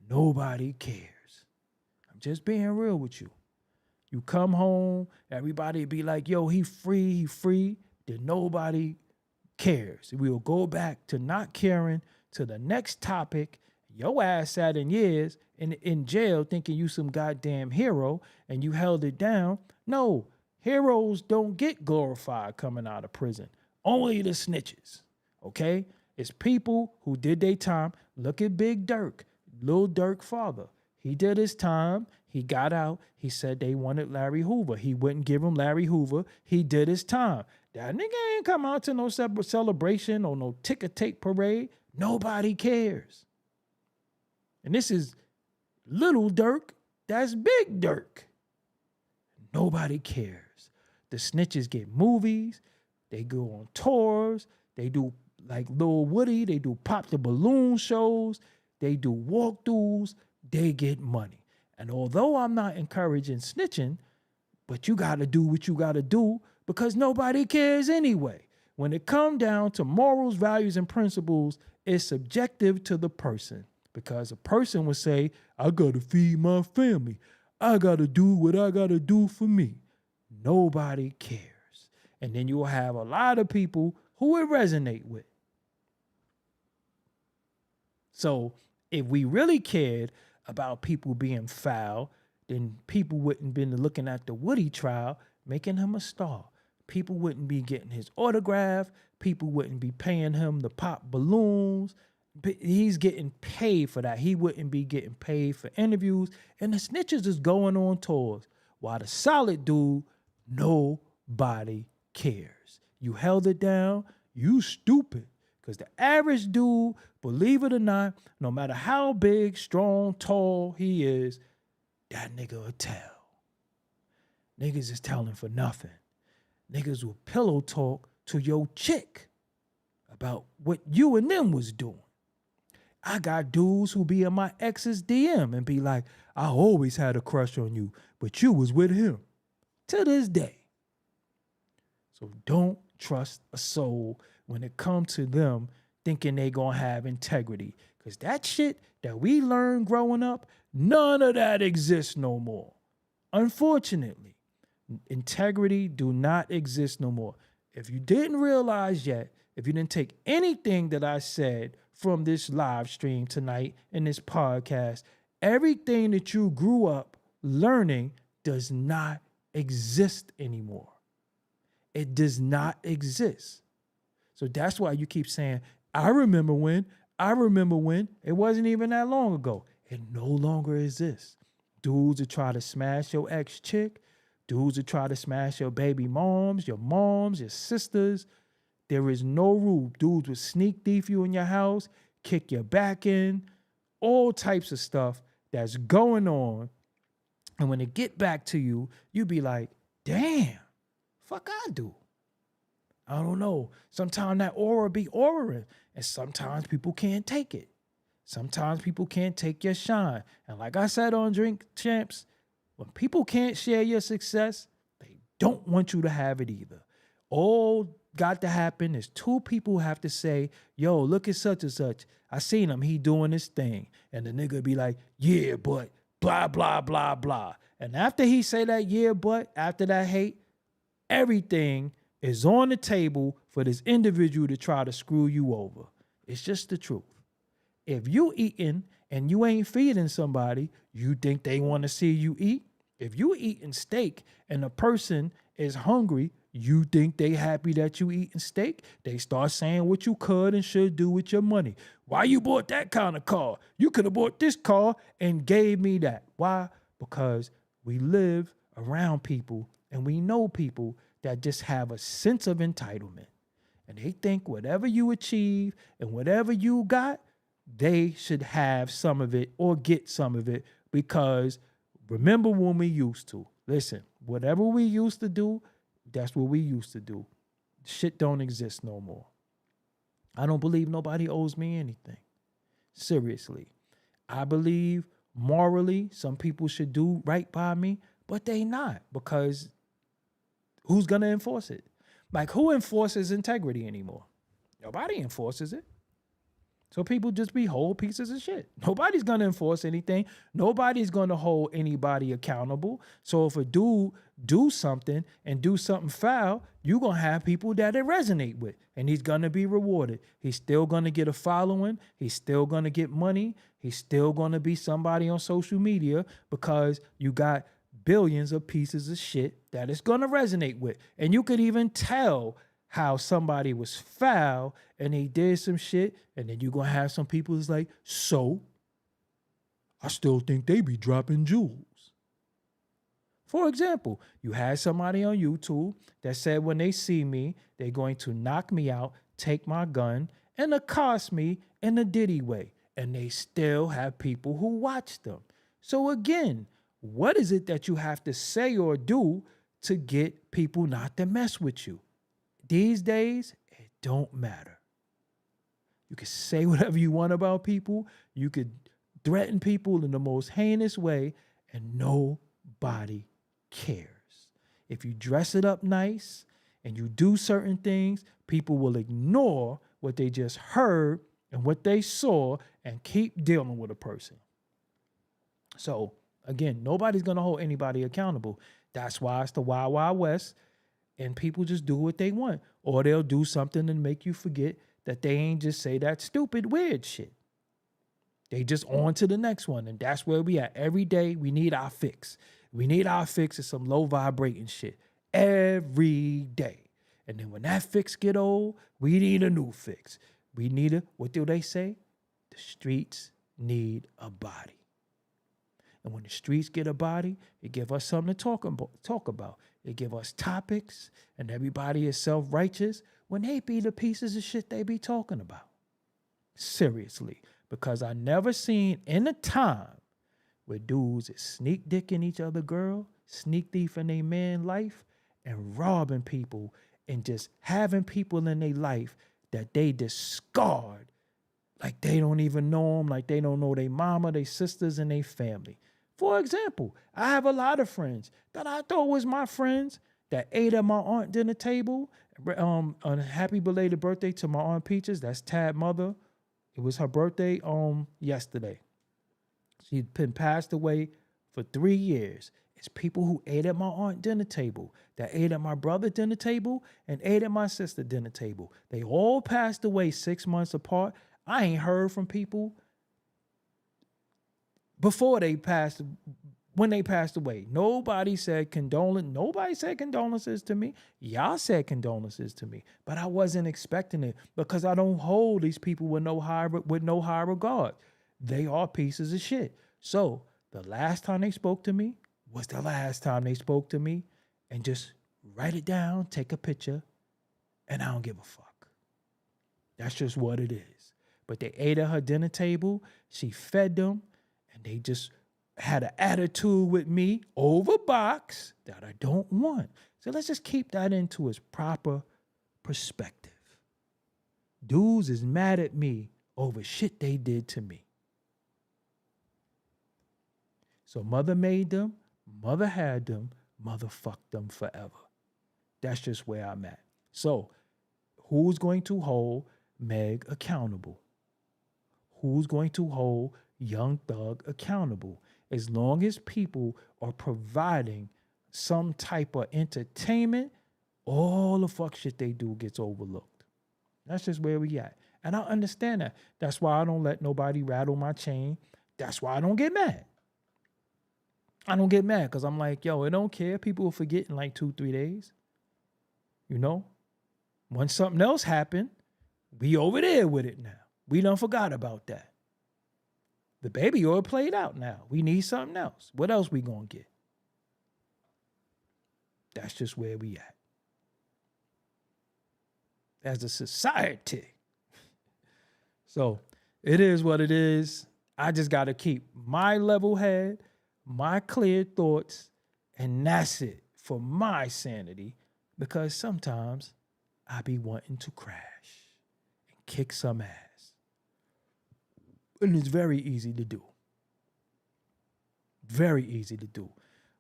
nobody cares. I'm just being real with you. You come home, everybody be like, yo, he free, then nobody cares. We'll go back to not caring to the next topic. Your ass sat in years in jail thinking you some goddamn hero and you held it down. No, heroes don't get glorified coming out of prison. Only the snitches, okay? It's people who did their time. Look at Big Dirk, Lil Durk father. He did his time. He got out. He said they wanted Larry Hoover. He wouldn't give him Larry Hoover. He did his time. That nigga ain't come out to no celebration or no ticker tape parade. Nobody cares. And this is Little Dirk. That's Big Dirk. Nobody cares. The snitches get movies. They go on tours. They do like Lil Woody. They do pop the balloon shows. They do walkthroughs. They get money. And although I'm not encouraging snitching, but you got to do what you got to do because nobody cares anyway. When it comes down to morals, values, and principles, it's subjective to the person. Because a person would say, I got to feed my family. I got to do what I got to do for me. Nobody cares. And then you will have a lot of people who it resonate with. So if we really cared about people being foul, then people wouldn't been looking at the Woody trial, making him a star. People wouldn't be getting his autograph. People wouldn't be paying him to pop balloons. He's getting paid for that. He wouldn't be getting paid for interviews. And the snitches is going on tours. While the solid dude, nobody cares. You held it down, you stupid. Because the average dude, believe it or not, no matter how big, strong, tall he is, that nigga will tell. Niggas is telling for nothing. Niggas will pillow talk to your chick about what you and them was doing. I got dudes who be in my ex's DM and be like, I always had a crush on you, but you was with him. To this day. So don't trust a soul when it comes to them thinking they gonna have integrity. Because that shit that we learned growing up, none of that exists no more. Unfortunately, integrity do not exist no more. If you didn't realize yet, if you didn't take anything that I said from this live stream tonight in this podcast, everything that you grew up learning does not exist anymore. It does not exist. So that's why you keep saying, I remember when. It wasn't even that long ago. It no longer exists. Dudes that try to smash your ex-chick, dudes that try to smash your baby moms, your sisters. There is no rule. Dudes would sneak thief you in your house, kick your back in, all types of stuff that's going on. And when it get back to you, you be like, damn, fuck I do. I don't know. Sometimes that aura be auraing, and sometimes people can't take it. Sometimes people can't take your shine. And like I said on Drink Champs, when people can't share your success, they don't want you to have it either. All got to happen is two people have to say, yo, look at such and such. I seen him. He doing this thing. And the nigga be like, yeah, but blah, blah, blah, blah. And after he say that, yeah, but after that hate, everything is on the table for this individual to try to screw you over. It's just the truth. If you eating and you ain't feeding somebody, you think they want to see you eat? If you eating steak and a person is hungry, you think they happy that you eating steak? They start saying what you could and should do with your money. Why you bought that kind of car? You could have bought this car and gave me that. Why? Because we live around people and we know people that just have a sense of entitlement. And they think whatever you achieve and whatever you got, they should have some of it or get some of it because remember when we used to. Listen, whatever we used to do, that's what we used to do. Shit don't exist no more. I don't believe nobody owes me anything. Seriously. I believe morally some people should do right by me, but they not because who's going to enforce it? Like who enforces integrity anymore? Nobody enforces it. So people just be whole pieces of shit. Nobody's gonna enforce anything. Nobody's gonna hold anybody accountable. So if a dude do something and do something foul, you gonna have people that it resonate with, and he's gonna be rewarded. He's still gonna get a following. He's still gonna get money. He's still gonna be somebody on social media because you got billions of pieces of shit that it's gonna resonate with. And you could even tell how somebody was foul and they did some shit, and then you're gonna have some people who's like, so I still think they be dropping jewels. For example, you had somebody on YouTube that said when they see me, they're going to knock me out, take my gun, and accost me in a Diddy way. And they still have people who watch them. So again, what is it that you have to say or do to get people not to mess with you? These days, it don't matter. You can say whatever you want about people. You could threaten people in the most heinous way, and nobody cares. If you dress it up nice and you do certain things, people will ignore what they just heard and what they saw and keep dealing with a person. So again, nobody's going to hold anybody accountable. That's why it's the Wild Wild West. And people just do what they want. Or they'll do something and make you forget that they ain't just say that stupid, weird shit. They just on to the next one. And that's where we at. Every day, we need our fix. We need our fix of some low vibrating shit. Every day. And then when that fix get old, we need a new fix. We need a, what do they say? The streets need a body. And when the streets get a body, it give us something to talk about. It give us topics, and everybody is self-righteous when they be the pieces of shit they be talking about. Seriously, because I never seen in a time where dudes is sneak dicking each other girl, sneak thief in their man life, and robbing people and just having people in their life that they discard like they don't even know them, like they don't know their mama, their sisters, and their family. For example, I have a lot of friends that I thought was my friends that ate at my aunt dinner table. On a happy belated birthday to my aunt Peaches. That's Tad mother. It was her birthday yesterday. She'd been passed away for 3 years. It's people who ate at my aunt dinner table, that ate at my brother dinner table, and ate at my sister dinner table. They all passed away 6 months apart. I ain't heard from people before they passed, when they passed away. Nobody said condolences to me. Y'all said condolences to me, but I wasn't expecting it because I don't hold these people with no high regard. They are pieces of shit. So the last time they spoke to me was the last time they spoke to me, and just write it down, take a picture, and I don't give a fuck. That's just what it is. But they ate at her dinner table. She fed them. They just had an attitude with me over box that I don't want. So let's just keep that into its proper perspective. Dudes is mad at me over shit they did to me. So mother made them, mother had them, mother fucked them forever. That's just where I'm at. So who's going to hold Meg accountable? Who's going to hold Young Thug accountable? As long as people are providing some type of entertainment, all the fuck shit they do gets overlooked. That's just where we at. And I understand that. That's why I don't let nobody rattle my chain. That's why I don't get mad. I don't get mad because I'm like, yo, I don't care. People will forget in like 2-3 days. You know? When something else happened, we over there with it now. We done forgot about that. The baby oil played out now. We need something else. What else we gonna get? That's just where we at. As a society. So it is what it is. I just got to keep my level head, my clear thoughts, and that's it for my sanity, because sometimes I be wanting to crash and kick some ass. And it's very easy to do. Very easy to do.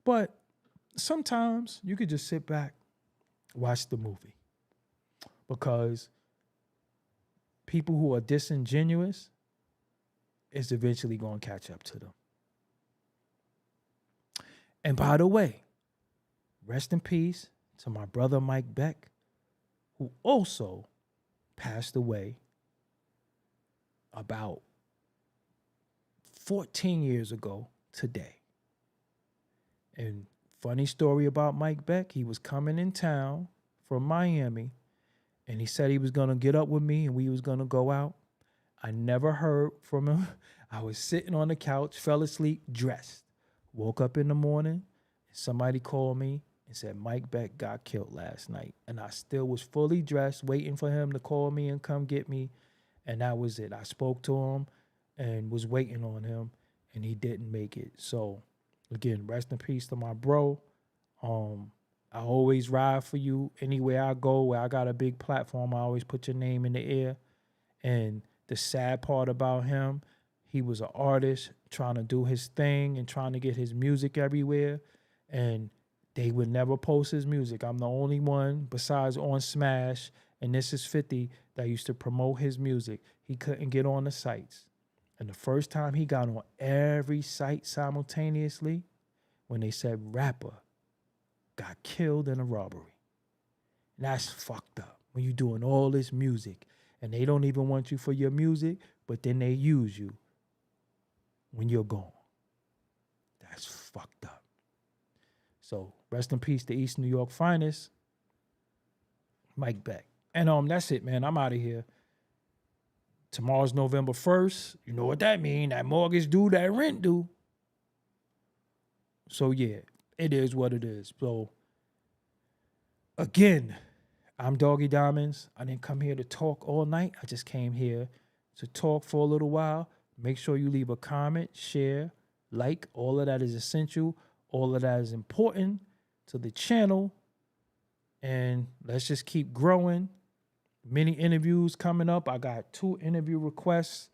But sometimes you could just sit back, watch the movie. Because people who are disingenuous is eventually going to catch up to them. And by the way, rest in peace to my brother Mike Beck, who also passed away about 14 years ago today. And funny story about Mike Beck, he was coming in town from Miami, and he said he was going to get up with me and we was going to go out. I never heard from him. I was sitting on the couch, fell asleep, dressed. Woke up in the morning, and somebody called me and said Mike Beck got killed last night. And I still was fully dressed, waiting for him to call me and come get me. And that was it. I spoke to him and was waiting on him, and he didn't make it. So, again, rest in peace to my bro. I always ride for you anywhere I go. Where I got a big platform, I always put your name in the air. And the sad part about him, he was an artist trying to do his thing and trying to get his music everywhere. And they would never post his music. I'm the only one besides on Smash, and this is 50, that used to promote his music. He couldn't get on the sites. And the first time he got on every site simultaneously, when they said rapper got killed in a robbery. And that's fucked up. When you're doing all this music and they don't even want you for your music, but then they use you when you're gone. That's fucked up. So rest in peace to East New York finest, Mike Beck. And that's it, man. I'm out of here. Tomorrow's November 1st. You know what that mean? That mortgage due, that rent due. So yeah, it is what it is. So again, I'm Doggie Diamonds. I didn't come here to talk all night. I just came here to talk for a little while. Make sure you leave a comment, share, like. All of that is essential. All of that is important to the channel. And let's just keep growing. Many interviews coming up. I got 2 interview requests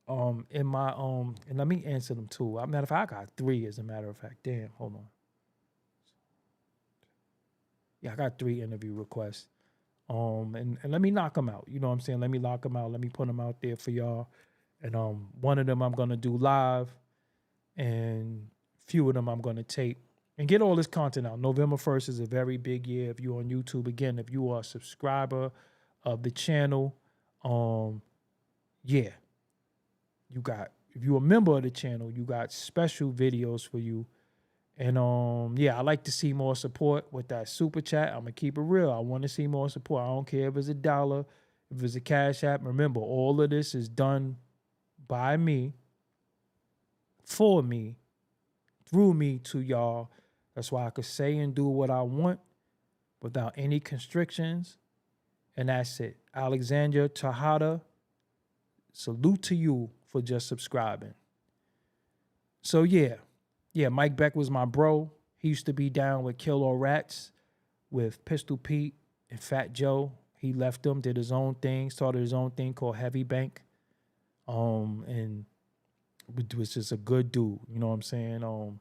in my and let me answer them too. As a matter of fact, I got 3 as a matter of fact. Damn, hold on. Yeah, I got 3 interview requests. And let me knock them out. You know what I'm saying? Let me lock them out. Let me put them out there for y'all. And one of them I'm gonna do live, and few of them I'm gonna tape and get all this content out. November 1st is a very big year. If you're on YouTube, again, if you are a subscriber of the channel, yeah, you got. If you're a member of the channel, you got special videos for you. And yeah, I like to see more support with that super chat. I'm gonna keep it real. I want to see more support. I don't care if it's $1, if it's a Cash App. Remember, all of this is done by me, for me, through me to y'all. That's why I could say and do what I want without any constrictions. And that's it. Alexandra Tejada, salute to you for just subscribing. So yeah, Mike Beck was my bro. He used to be down with Kill All Rats with Pistol Pete and Fat Joe. He left them, did his own thing, started his own thing called Heavy Bank. And was just a good dude, you know what I'm saying?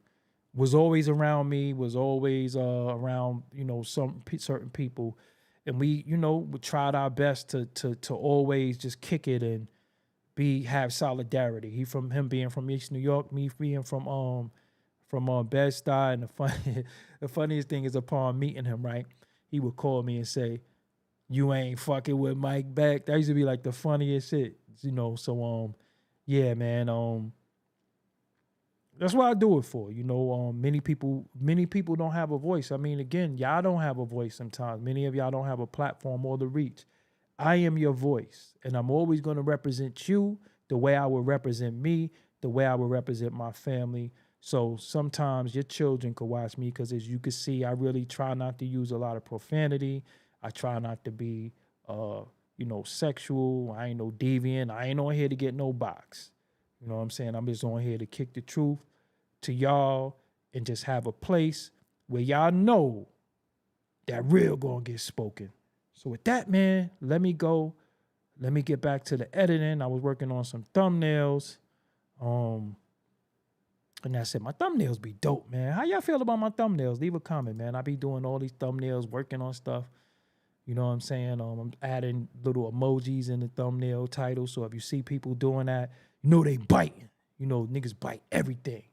Was always around me, was always around, some certain people. And we, we tried our best to always just kick it and have solidarity. Him being from East New York, me being from Bed-Stuy. And the funniest thing is, upon meeting him, right, he would call me and say, "You ain't fucking with Mike Beck." That used to be like the funniest shit, So yeah, man. That's what I do it for. Many people don't have a voice. I mean, again, y'all don't have a voice sometimes. Many of y'all don't have a platform or the reach. I am your voice, and I'm always going to represent you the way I would represent me, the way I would represent my family. So sometimes your children could watch me, because as you can see, I really try not to use a lot of profanity. I try not to be, sexual. I ain't no deviant. I ain't on here to get no box. You know what I'm saying? I'm just on here to kick the truth to y'all and just have a place where y'all know that real gonna get spoken. So with that, man, let me go. Let me get back to the editing. I was working on some thumbnails. And that's it. My thumbnails be dope, man. How y'all feel about my thumbnails? Leave a comment, man. I be doing all these thumbnails, working on stuff. You know what I'm saying? I'm adding little emojis in the thumbnail title. So if you see people doing that, you know they biting. You know, niggas bite everything.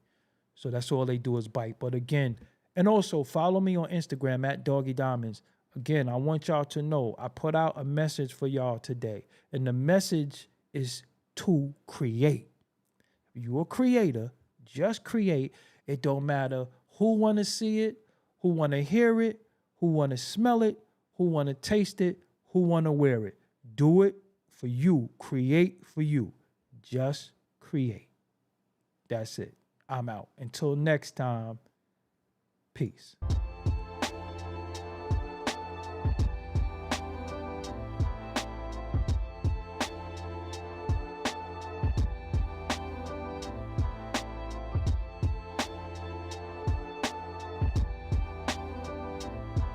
So that's all they do is bite. But again, and also follow me on Instagram at Doggie Diamonds. Again, I want y'all to know I put out a message for y'all today. And the message is to create. If you're a creator, just create. It don't matter who want to see it, who want to hear it, who want to smell it, who want to taste it, who want to wear it. Do it for you. Create for you. Just create. That's it. I'm out. Until next time, peace.